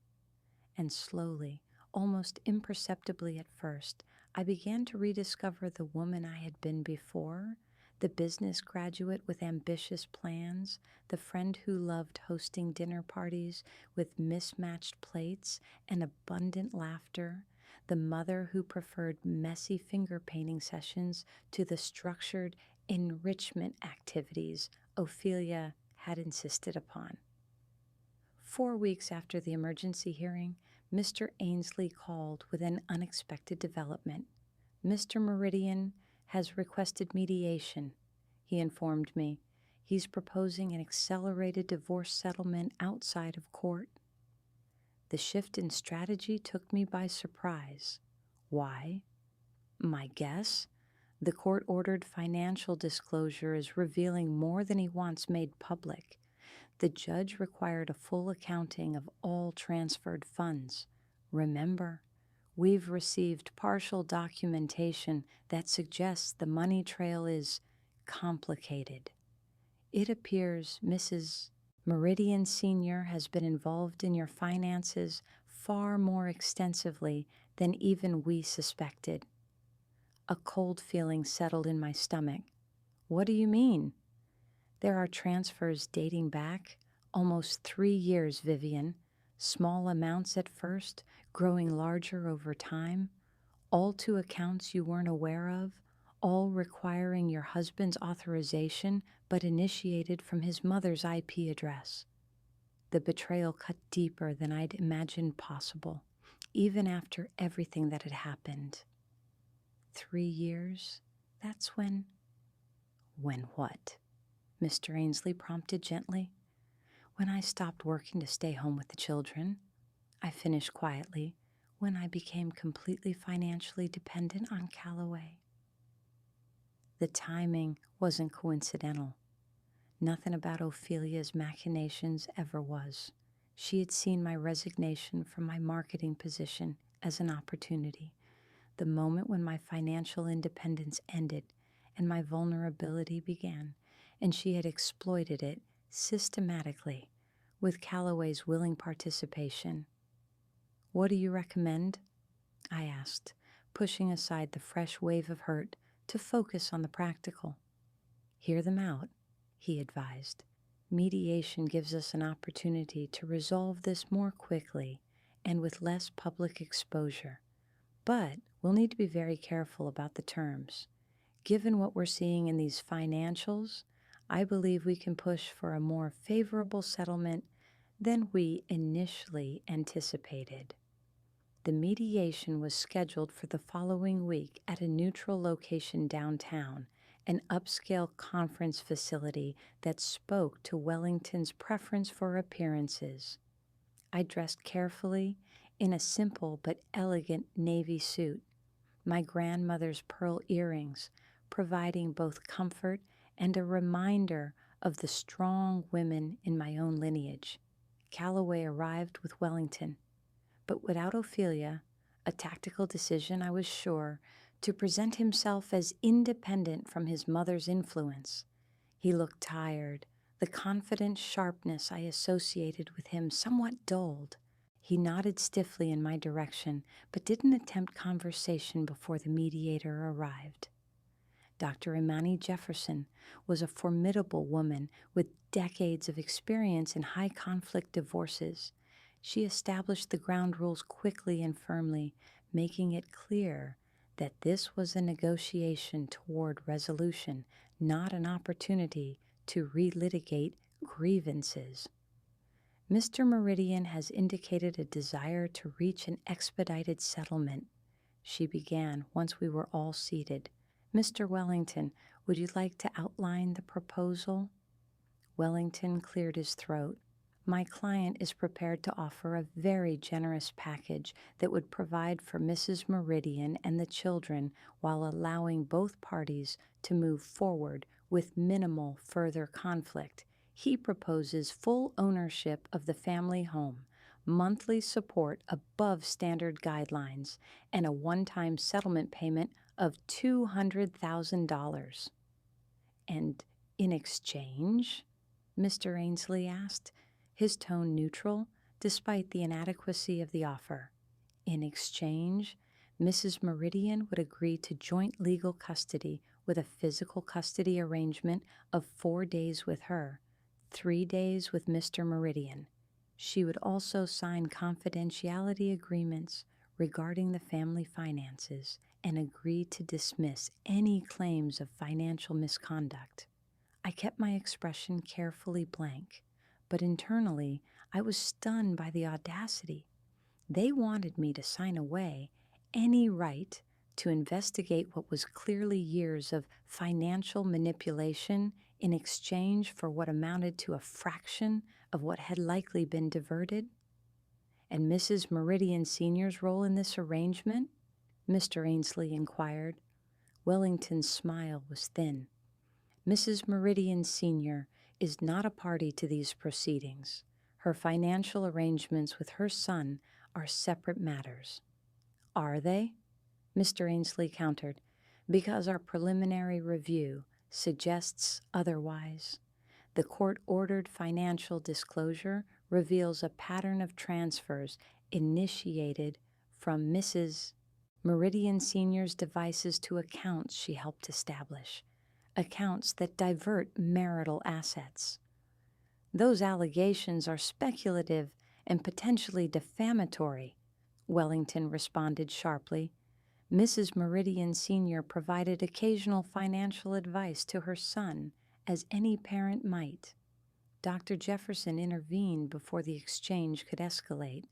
And slowly, almost imperceptibly at first, I began to rediscover the woman I had been before, the business graduate with ambitious plans, the friend who loved hosting dinner parties with mismatched plates and abundant laughter, the mother who preferred messy finger painting sessions to the structured enrichment activities Ophelia had insisted upon. 4 weeks after the emergency hearing, Mr. Ainsley called with an unexpected development. Mr. Meridian has requested mediation, he informed me. He's proposing an accelerated divorce settlement outside of court. The shift in strategy took me by surprise. Why? My guess? The court-ordered financial disclosure is revealing more than he wants made public. The judge required a full accounting of all transferred funds. Remember, we've received partial documentation that suggests the money trail is complicated. It appears Mrs. Meridian Sr. has been involved in your finances far more extensively than even we suspected. A cold feeling settled in my stomach. What do you mean? There are transfers dating back almost 3 years, Vivian. Small amounts at first, growing larger over time, all to accounts you weren't aware of, all requiring your husband's authorization but initiated from his mother's IP address. The betrayal cut deeper than I'd imagined possible, even after everything that had happened. 3 years? That's when... When what? Mr. Ainsley prompted gently. When I stopped working to stay home with the children, I finished quietly, when I became completely financially dependent on Calloway. The timing wasn't coincidental. Nothing about Ophelia's machinations ever was. She had seen my resignation from my marketing position as an opportunity, the moment when my financial independence ended and my vulnerability began, and she had exploited it systematically with Calloway's willing participation. What do you recommend? I asked, pushing aside the fresh wave of hurt to focus on the practical. Hear them out, he advised. Mediation gives us an opportunity to resolve this more quickly and with less public exposure. But we'll need to be very careful about the terms. Given what we're seeing in these financials, I believe we can push for a more favorable settlement than we initially anticipated. The mediation was scheduled for the following week at a neutral location downtown, an upscale conference facility that spoke to Wellington's preference for appearances. I dressed carefully in a simple but elegant navy suit, my grandmother's pearl earrings providing both comfort and a reminder of the strong women in my own lineage. Calloway arrived with Wellington, but without Ophelia, a tactical decision, I was sure, to present himself as independent from his mother's influence. He looked tired, the confident sharpness I associated with him somewhat dulled. He nodded stiffly in my direction, but didn't attempt conversation before the mediator arrived. Dr. Imani Jefferson was a formidable woman with decades of experience in high-conflict divorces. She established the ground rules quickly and firmly, making it clear that this was a negotiation toward resolution, not an opportunity to relitigate grievances. Mr. Meridian has indicated a desire to reach an expedited settlement, she began once we were all seated. Mr. Wellington, would you like to outline the proposal? Wellington cleared his throat. My client is prepared to offer a very generous package that would provide for Mrs. Meridian and the children while allowing both parties to move forward with minimal further conflict. He proposes full ownership of the family home, monthly support above standard guidelines, and a one-time settlement payment of $200,000. And in exchange? Mr. Ainsley asked, his tone neutral despite the inadequacy of the offer. In exchange, Mrs. Meridian would agree to joint legal custody with a physical custody arrangement of 4 days with her, 3 days with Mr. Meridian. She would also sign confidentiality agreements regarding the family finances and agree to dismiss any claims of financial misconduct. I kept my expression carefully blank, but internally I was stunned by the audacity. They wanted me to sign away any right to investigate what was clearly years of financial manipulation in exchange for what amounted to a fraction of what had likely been diverted. And Mrs. Meridian Sr.'s role in this arrangement? Mr. Ainsley inquired. Wellington's smile was thin. Mrs. Meridian Sr. is not a party to these proceedings. Her financial arrangements with her son are separate matters. Are they? Mr. Ainsley countered, because our preliminary review suggests otherwise. The court-ordered financial disclosure reveals a pattern of transfers initiated from Mrs. Meridian Sr.'s devices to accounts she helped establish, accounts that divert marital assets. Those allegations are speculative and potentially defamatory, Wellington responded sharply. Mrs. Meridian Sr. provided occasional financial advice to her son, as any parent might. Dr. Jefferson intervened before the exchange could escalate.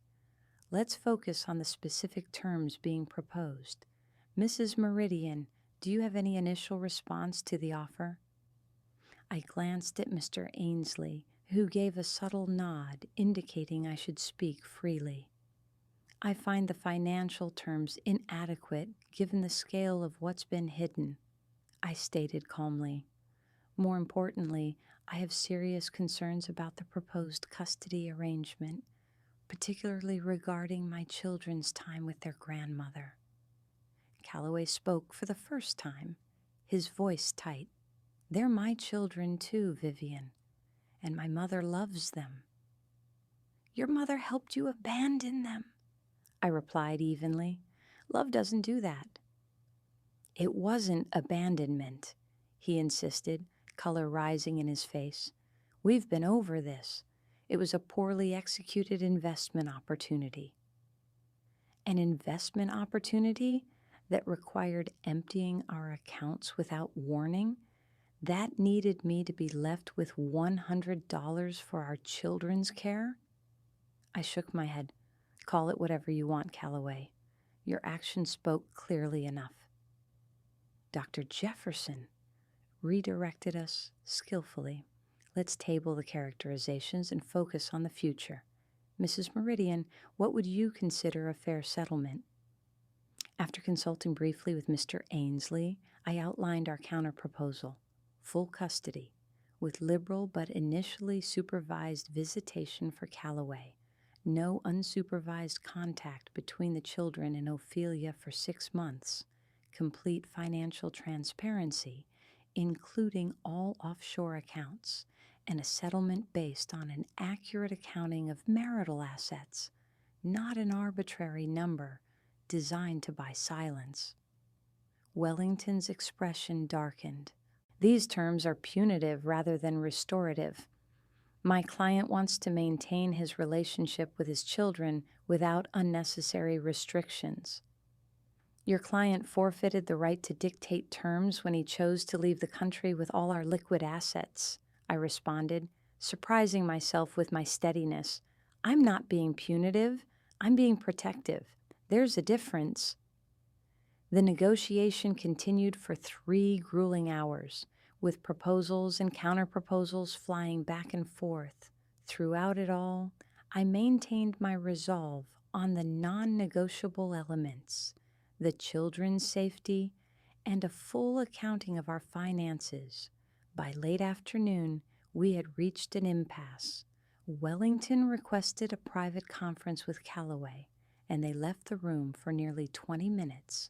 Let's focus on the specific terms being proposed. Mrs. Meridian, do you have any initial response to the offer? I glanced at Mr. Ainsley, who gave a subtle nod indicating I should speak freely. I find the financial terms inadequate given the scale of what's been hidden, I stated calmly. More importantly, I have serious concerns about the proposed custody arrangement, particularly regarding my children's time with their grandmother. Calloway spoke for the first time, his voice tight. They're my children too, Vivian, and my mother loves them. Your mother helped you abandon them, I replied evenly. Love doesn't do that. It wasn't abandonment, he insisted, color rising in his face. We've been over this. It was a poorly executed investment opportunity. An investment opportunity that required emptying our accounts without warning? That needed me to be left with $100 for our children's care? I shook my head. Call it whatever you want, Calloway. Your action spoke clearly enough. Dr. Jefferson redirected us skillfully. Let's table the characterizations and focus on the future. Mrs. Meridian, what would you consider a fair settlement? After consulting briefly with Mr. Ainsley, I outlined our counterproposal. Full custody, with liberal but initially supervised visitation for Calloway. No unsupervised contact between the children and Ophelia for 6 months. Complete financial transparency, including all offshore accounts, and a settlement based on an accurate accounting of marital assets, not an arbitrary number designed to buy silence. Wellington's expression darkened. These terms are punitive rather than restorative. My client wants to maintain his relationship with his children without unnecessary restrictions. Your client forfeited the right to dictate terms when he chose to leave the country with all our liquid assets, I responded, surprising myself with my steadiness. I'm not being punitive. I'm being protective. There's a difference. The negotiation continued for 3 grueling hours, with proposals and counterproposals flying back and forth. Throughout it all, I maintained my resolve on the non-negotiable elements, the children's safety, and a full accounting of our finances. By late afternoon, we had reached an impasse. Wellington requested a private conference with Calloway, and they left the room for nearly 20 minutes.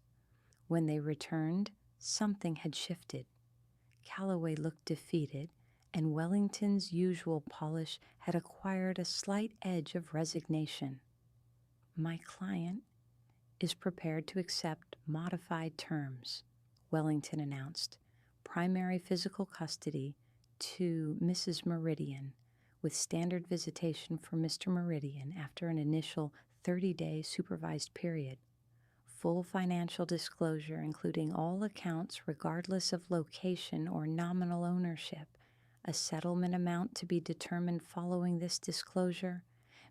When they returned, something had shifted. Calloway looked defeated, and Wellington's usual polish had acquired a slight edge of resignation. "My client is prepared to accept modified terms," Wellington announced. "Primary physical custody to Mrs. Meridian, with standard visitation for Mr. Meridian after an initial 30-day supervised period. Full financial disclosure, including all accounts regardless of location or nominal ownership. A settlement amount to be determined following this disclosure.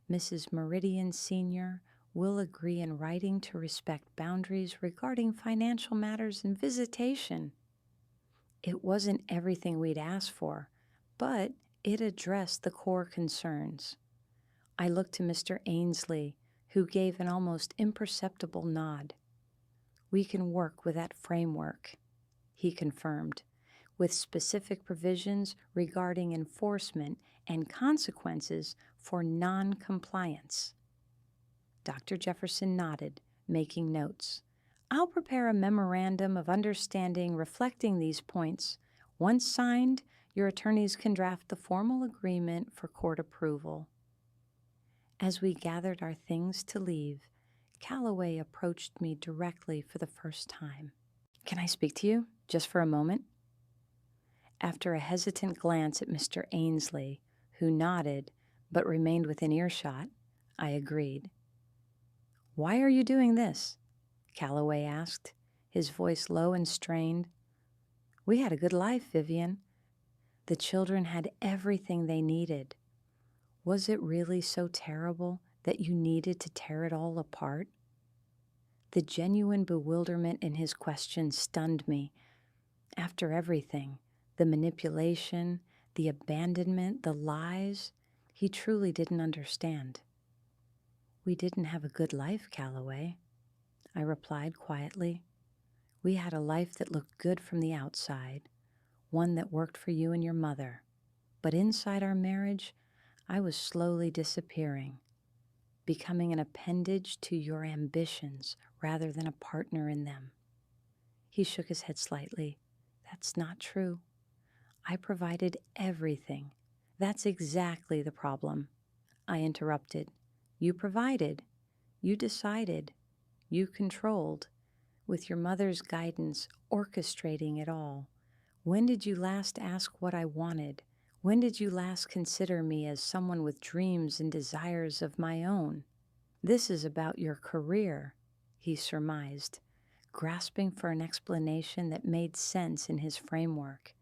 Mrs. Meridian Sr. will agree in writing to respect boundaries regarding financial matters and visitation." It wasn't everything we'd asked for, but it addressed the core concerns. I looked to Mr. Ainsley, who gave an almost imperceptible nod. "We can work with that framework," he confirmed, "with specific provisions regarding enforcement and consequences for non-compliance." Dr. Jefferson nodded, making notes. "I'll prepare a memorandum of understanding reflecting these points. Once signed, your attorneys can draft the formal agreement for court approval." As we gathered our things to leave, Calloway approached me directly for the first time. "Can I speak to you, just for a moment?" After a hesitant glance at Mr. Ainsley, who nodded but remained within earshot, I agreed. "Why are you doing this?" Calloway asked, his voice low and strained. "We had a good life, Vivian. The children had everything they needed. Was it really so terrible that you needed to tear it all apart?" The genuine bewilderment in his question stunned me. After everything, the manipulation, the abandonment, the lies, he truly didn't understand. "We didn't have a good life, Calloway," I replied quietly. "We had a life that looked good from the outside, one that worked for you and your mother. But inside our marriage, I was slowly disappearing, becoming an appendage to your ambitions rather than a partner in them." He shook his head slightly. "That's not true. I provided everything." "That's exactly the problem," I interrupted. "You provided, you decided, you controlled, with your mother's guidance orchestrating it all. When did you last ask what I wanted? When did you last consider me as someone with dreams and desires of my own?" "This is about your career," he surmised, grasping for an explanation that made sense in his framework.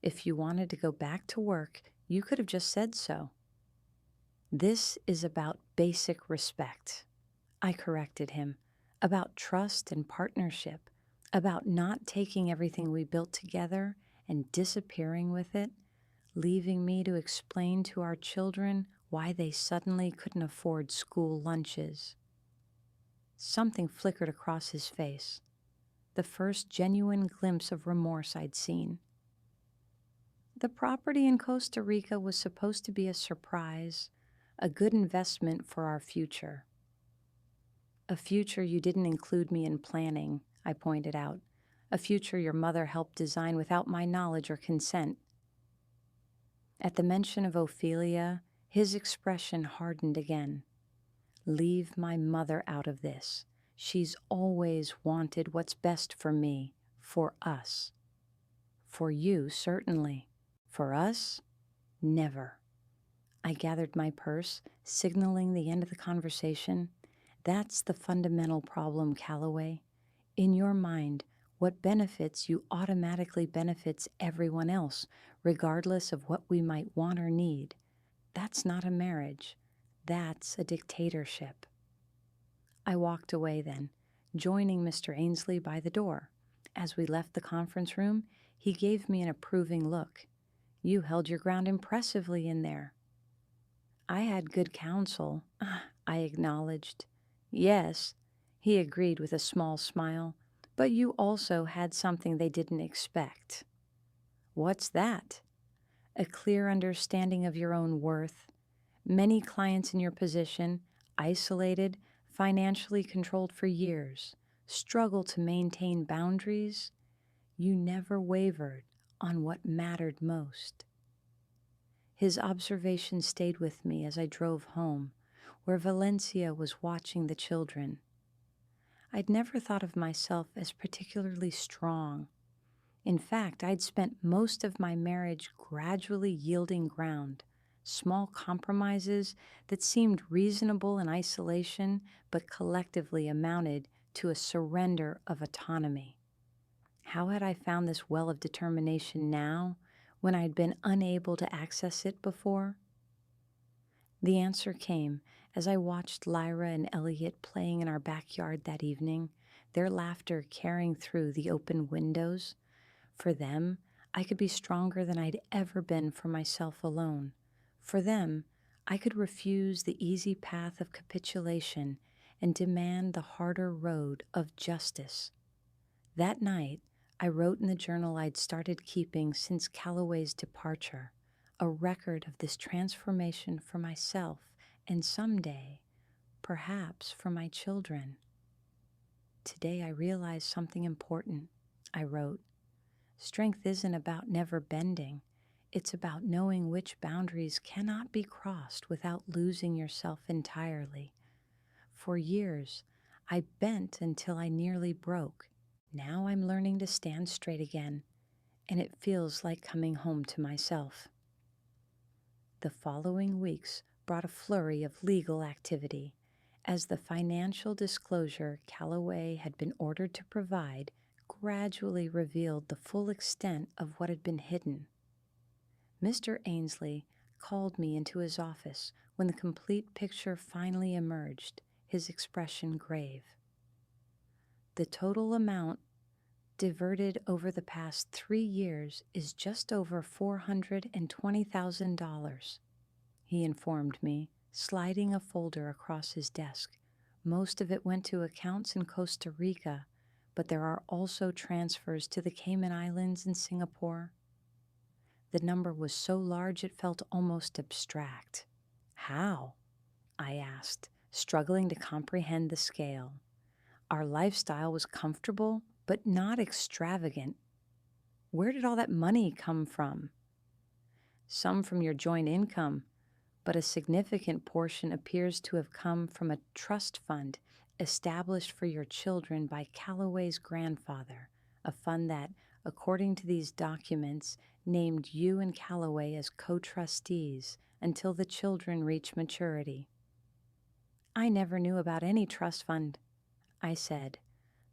"If you wanted to go back to work, you could have just said so." "This is about basic respect," I corrected him, "about trust and partnership, about not taking everything we built together and disappearing with it, leaving me to explain to our children why they suddenly couldn't afford school lunches." Something flickered across his face, the first genuine glimpse of remorse I'd seen. "The property in Costa Rica was supposed to be a surprise, a good investment for our future." "A future you didn't include me in planning," I pointed out. "A future your mother helped design without my knowledge or consent." At the mention of Ophelia, his expression hardened again. "Leave my mother out of this. She's always wanted what's best for me, for us. For you, certainly. For us, never." I gathered my purse, signaling the end of the conversation. "That's the fundamental problem, Calloway. In your mind, what benefits you automatically benefits everyone else, regardless of what we might want or need. That's not a marriage. That's a dictatorship." I walked away then, joining Mr. Ainsley by the door. As we left the conference room, he gave me an approving look. "You held your ground impressively in there." "I had good counsel," I acknowledged. "Yes," he agreed with a small smile, "but you also had something they didn't expect." "What's that?" "A clear understanding of your own worth. Many clients in your position, isolated, financially controlled for years, struggle to maintain boundaries, you never wavered on what mattered most. His observation stayed with me as I drove home, where Valencia was watching the children. I'd never thought of myself as particularly strong. In fact, I'd spent most of my marriage gradually yielding ground, small compromises that seemed reasonable in isolation but collectively amounted to a surrender of autonomy. How had I found this well of determination now when I'd been unable to access it before? The answer came as I watched Lyra and Elliot playing in our backyard that evening, their laughter carrying through the open windows. For them, I could be stronger than I'd ever been for myself alone. For them, I could refuse the easy path of capitulation and demand the harder road of justice. That night, I wrote in the journal I'd started keeping since Calloway's departure, a record of this transformation for myself and someday, perhaps for my children. Today I realized something important, I wrote. Strength isn't about never bending. It's about knowing which boundaries cannot be crossed without losing yourself entirely. For years, I bent until I nearly broke. Now I'm learning to stand straight again, and it feels like coming home to myself. The following weeks brought a flurry of legal activity, as the financial disclosure Calloway had been ordered to provide gradually revealed the full extent of what had been hidden. Mr. Ainsley called me into his office when the complete picture finally emerged, his expression grave. The total amount diverted over the past 3 years is just over $420,000, he informed me, sliding a folder across his desk. Most of it went to accounts in Costa Rica, but there are also transfers to the Cayman Islands and Singapore. The number was so large it felt almost abstract. How? I asked, struggling to comprehend the scale. Our lifestyle was comfortable, but not extravagant. Where did all that money come from? Some from your joint income, but a significant portion appears to have come from a trust fund established for your children by Calloway's grandfather, a fund that, according to these documents, named you and Calloway as co-trustees until the children reach maturity. I never knew about any trust fund, I said,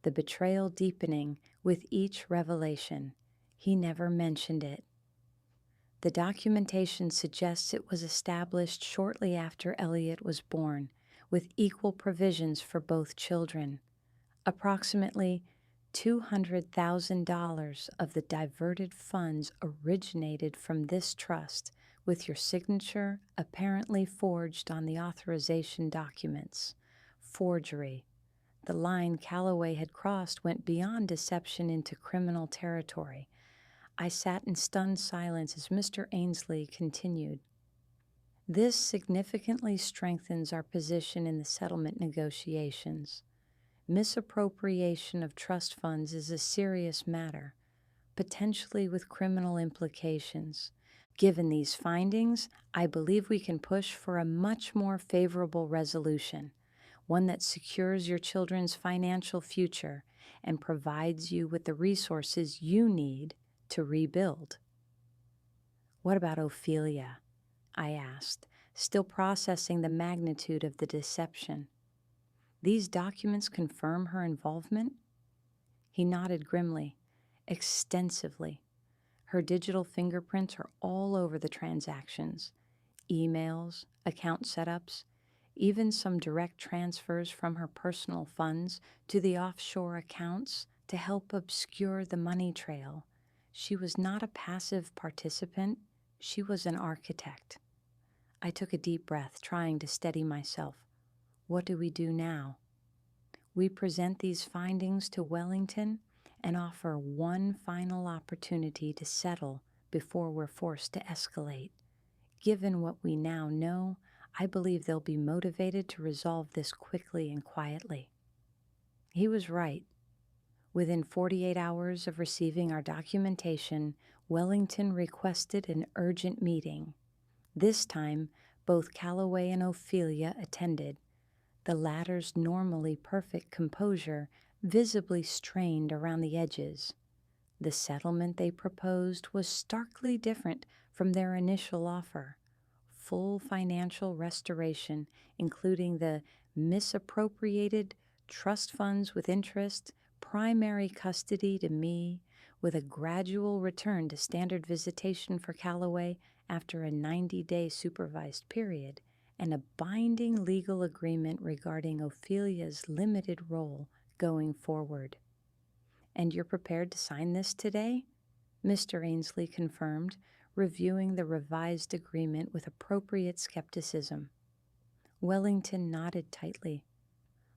the betrayal deepening with each revelation. He never mentioned it. The documentation suggests it was established shortly after Elliot was born, with equal provisions for both children. Approximately $200,000 of the diverted funds originated from this trust, with your signature apparently forged on the authorization documents. Forgery. The line Calloway had crossed went beyond deception into criminal territory. I sat in stunned silence as Mr. Ainsley continued. This significantly strengthens our position in the settlement negotiations. Misappropriation of trust funds is a serious matter, potentially with criminal implications. Given these findings, I believe we can push for a much more favorable resolution, one that secures your children's financial future and provides you with the resources you need to rebuild. What about Ophelia? I asked, still processing the magnitude of the deception. These documents confirm her involvement? He nodded grimly, extensively. Her digital fingerprints are all over the transactions, emails, account setups, even some direct transfers from her personal funds to the offshore accounts to help obscure the money trail. She was not a passive participant, she was an architect. I took a deep breath, trying to steady myself. What do we do now? We present these findings to Wellington and offer one final opportunity to settle before we're forced to escalate. Given what we now know, I believe they'll be motivated to resolve this quickly and quietly. He was right. Within 48 hours of receiving our documentation, Wellington requested an urgent meeting. This time, both Calloway and Ophelia attended, the latter's normally perfect composure visibly strained around the edges. The settlement they proposed was starkly different from their initial offer. Full financial restoration, including the misappropriated trust funds with interest, primary custody to me, with a gradual return to standard visitation for Calloway after a 90-day supervised period, and a binding legal agreement regarding Ophelia's limited role going forward. "And you're prepared to sign this today?" Mr. Ainsley confirmed, reviewing the revised agreement with appropriate skepticism. Wellington nodded tightly.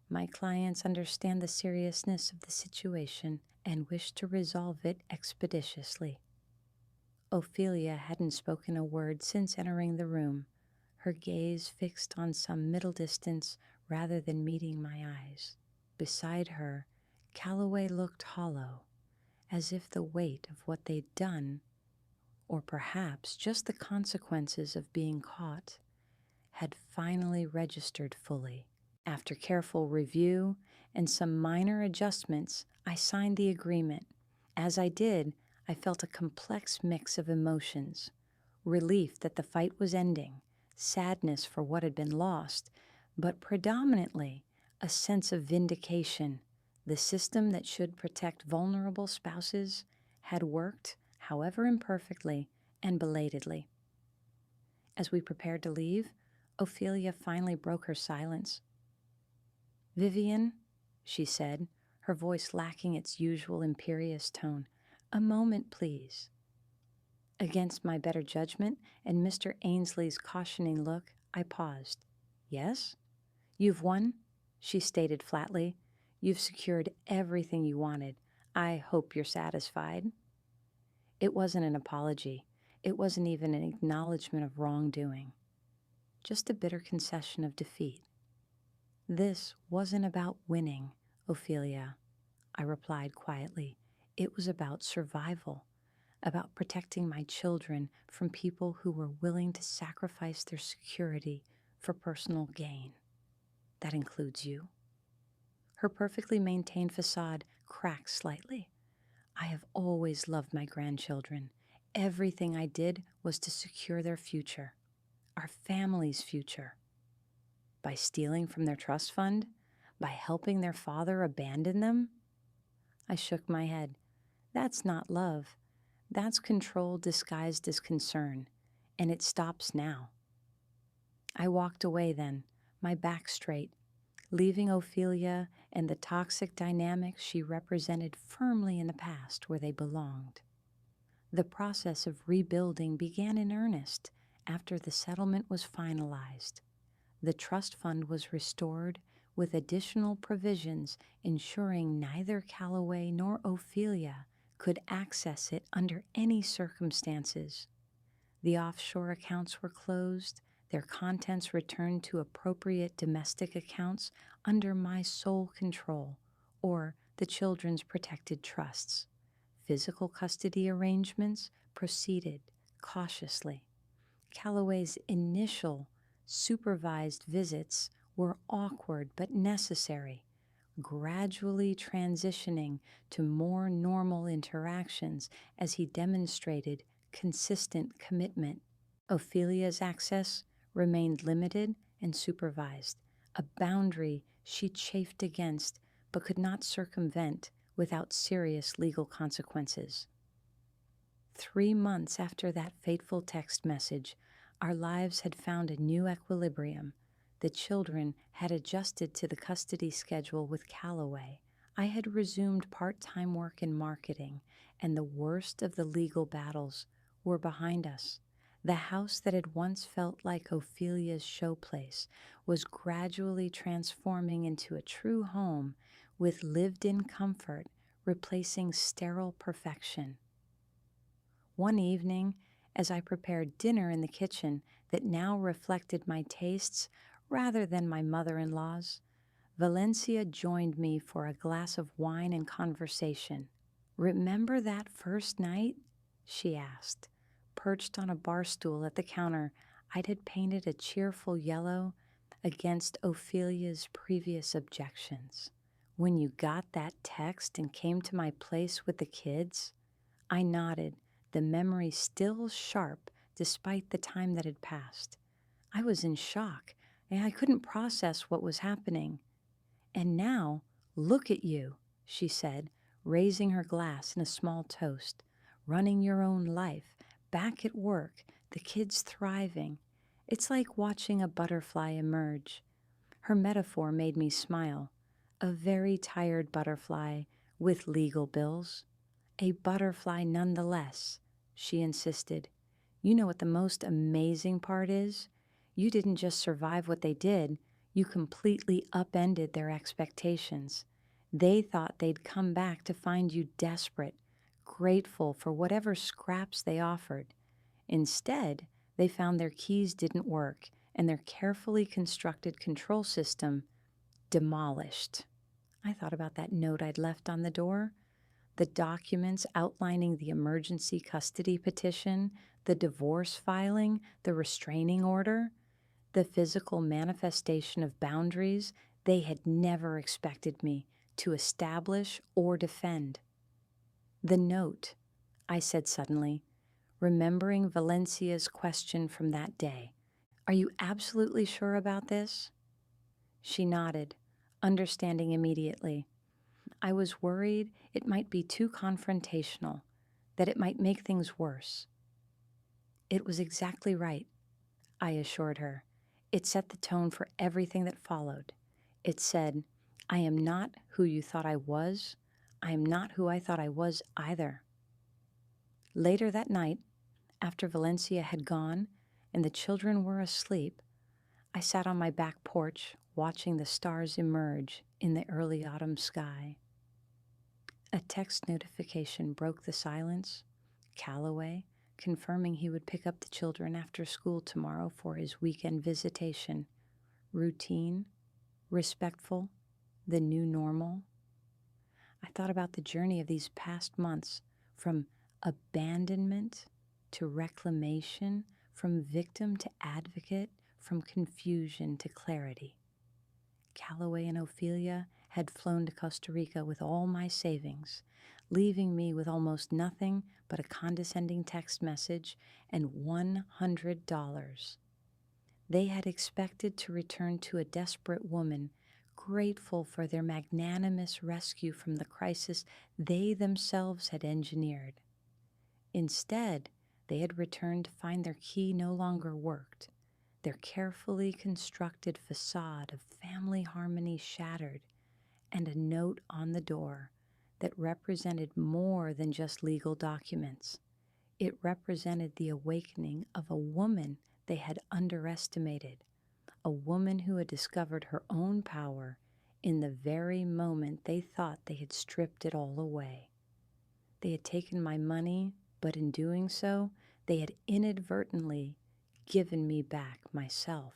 "My clients understand the seriousness of the situation and wish to resolve it expeditiously." Ophelia hadn't spoken a word since entering the room, her gaze fixed on some middle distance rather than meeting my eyes. Beside her, Calloway looked hollow, as if the weight of what they'd done, or perhaps just the consequences of being caught, had finally registered fully. After careful review and some minor adjustments, I signed the agreement. As I did, I felt a complex mix of emotions: relief that the fight was ending, sadness for what had been lost, but predominantly a sense of vindication. The system that should protect vulnerable spouses had worked, however imperfectly and belatedly. As we prepared to leave, Ophelia finally broke her silence. "Vivian," she said, her voice lacking its usual imperious tone, "a moment, please." Against my better judgment and Mr. Ainsley's cautioning look, I paused. "Yes?" "You've won," she stated flatly. "You've secured everything you wanted. I hope you're satisfied." It wasn't an apology. It wasn't even an acknowledgement of wrongdoing. Just a bitter concession of defeat. "This wasn't about winning, Ophelia," I replied quietly. "It was about survival, about protecting my children from people who were willing to sacrifice their security for personal gain. That includes you." Her perfectly maintained facade cracked slightly. "I have always loved my grandchildren. Everything I did was to secure their future, our family's future. By stealing from their trust fund? By helping their father abandon them?" I shook my head. "That's not love. That's control disguised as concern, and it stops now." I walked away then, my back straight, leaving Ophelia and the toxic dynamics she represented firmly in the past where they belonged. The process of rebuilding began in earnest after the settlement was finalized. The trust fund was restored with additional provisions ensuring neither Calloway nor Ophelia could access it under any circumstances. The offshore accounts were closed, their contents returned to appropriate domestic accounts under my sole control, or the children's protected trusts. Physical custody arrangements proceeded cautiously. Calloway's initial supervised visits were awkward but necessary, gradually transitioning to more normal interactions as he demonstrated consistent commitment. Ophelia's access remained limited and supervised, a boundary she chafed against but could not circumvent without serious legal consequences. 3 months after that fateful text message, our lives had found a new equilibrium. The children had adjusted to the custody schedule with Calloway. I had resumed part-time work in marketing, and the worst of the legal battles were behind us. The house that had once felt like Ophelia's showplace was gradually transforming into a true home with lived-in comfort replacing sterile perfection. One evening, as I prepared dinner in the kitchen that now reflected my tastes rather than my mother-in-law's, Valencia joined me for a glass of wine and conversation. "Remember that first night?" she asked. Perched on a bar stool at the counter, had painted a cheerful yellow against Ophelia's previous objections. "When you got that text and came to my place with the kids?" I nodded, the memory still sharp despite the time that had passed. I was in shock, and I couldn't process what was happening. "And now, look at you," she said, raising her glass in a small toast. "Running your own life, back at work, the kids thriving. It's like watching a butterfly emerge." Her metaphor made me smile. A very tired butterfly with legal bills. "A butterfly nonetheless," she insisted. "You know what the most amazing part is? You didn't just survive what they did, you completely upended their expectations. They thought they'd come back to find you desperate, grateful for whatever scraps they offered. Instead, they found their keys didn't work and their carefully constructed control system demolished." I thought about that note I'd left on the door, the documents outlining the emergency custody petition, the divorce filing, the restraining order, the physical manifestation of boundaries they had never expected me to establish or defend. "The note," I said suddenly, remembering Valencia's question from that day. "Are you absolutely sure about this?" She nodded, understanding immediately. I was worried it might be too confrontational, that it might make things worse. "It was exactly right," I assured her. "It set the tone for everything that followed. It said, I am not who you thought I was. I am not who I thought I was either." Later that night, after Valencia had gone and the children were asleep, I sat on my back porch watching the stars emerge in the early autumn sky. A text notification broke the silence. Calloway, confirming he would pick up the children after school tomorrow for his weekend visitation. Routine, respectful, the new normal. I thought about the journey of these past months, from abandonment to reclamation, from victim to advocate, from confusion to clarity. Calloway and Ophelia had flown to Costa Rica with all my savings, leaving me with almost nothing but a condescending text message and $100. They had expected to return to a desperate woman, grateful for their magnanimous rescue from the crisis they themselves had engineered. Instead, they had returned to find their key no longer worked, their carefully constructed facade of family harmony shattered, and a note on the door that represented more than just legal documents. It represented the awakening of a woman they had underestimated, a woman who had discovered her own power in the very moment they thought they had stripped it all away. They had taken my money, but in doing so, they had inadvertently given me back myself.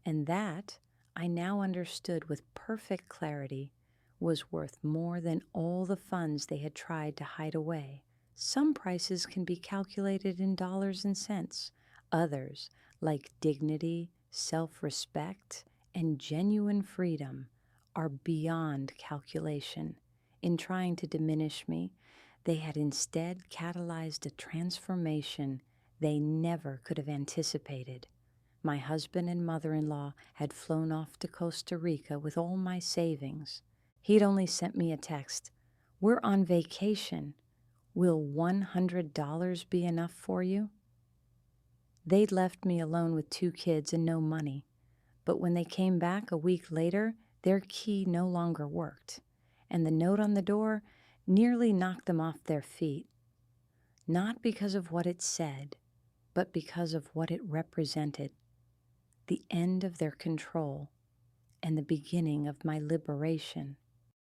And that, I now understood with perfect clarity, was worth more than all the funds they had tried to hide away. Some prices can be calculated in dollars and cents. Others, like dignity, self-respect, and genuine freedom, are beyond calculation. In trying to diminish me, they had instead catalyzed a transformation they never could have anticipated. My husband and mother-in-law had flown off to Costa Rica with all my savings. He'd only sent me a text. "We're on vacation. Will $100 be enough for you?" They'd left me alone with 2 kids and no money. But when they came back a week later, their key no longer worked, and the note on the door nearly knocked them off their feet. Not because of what it said, but because of what it represented. The end of their control and the beginning of my liberation.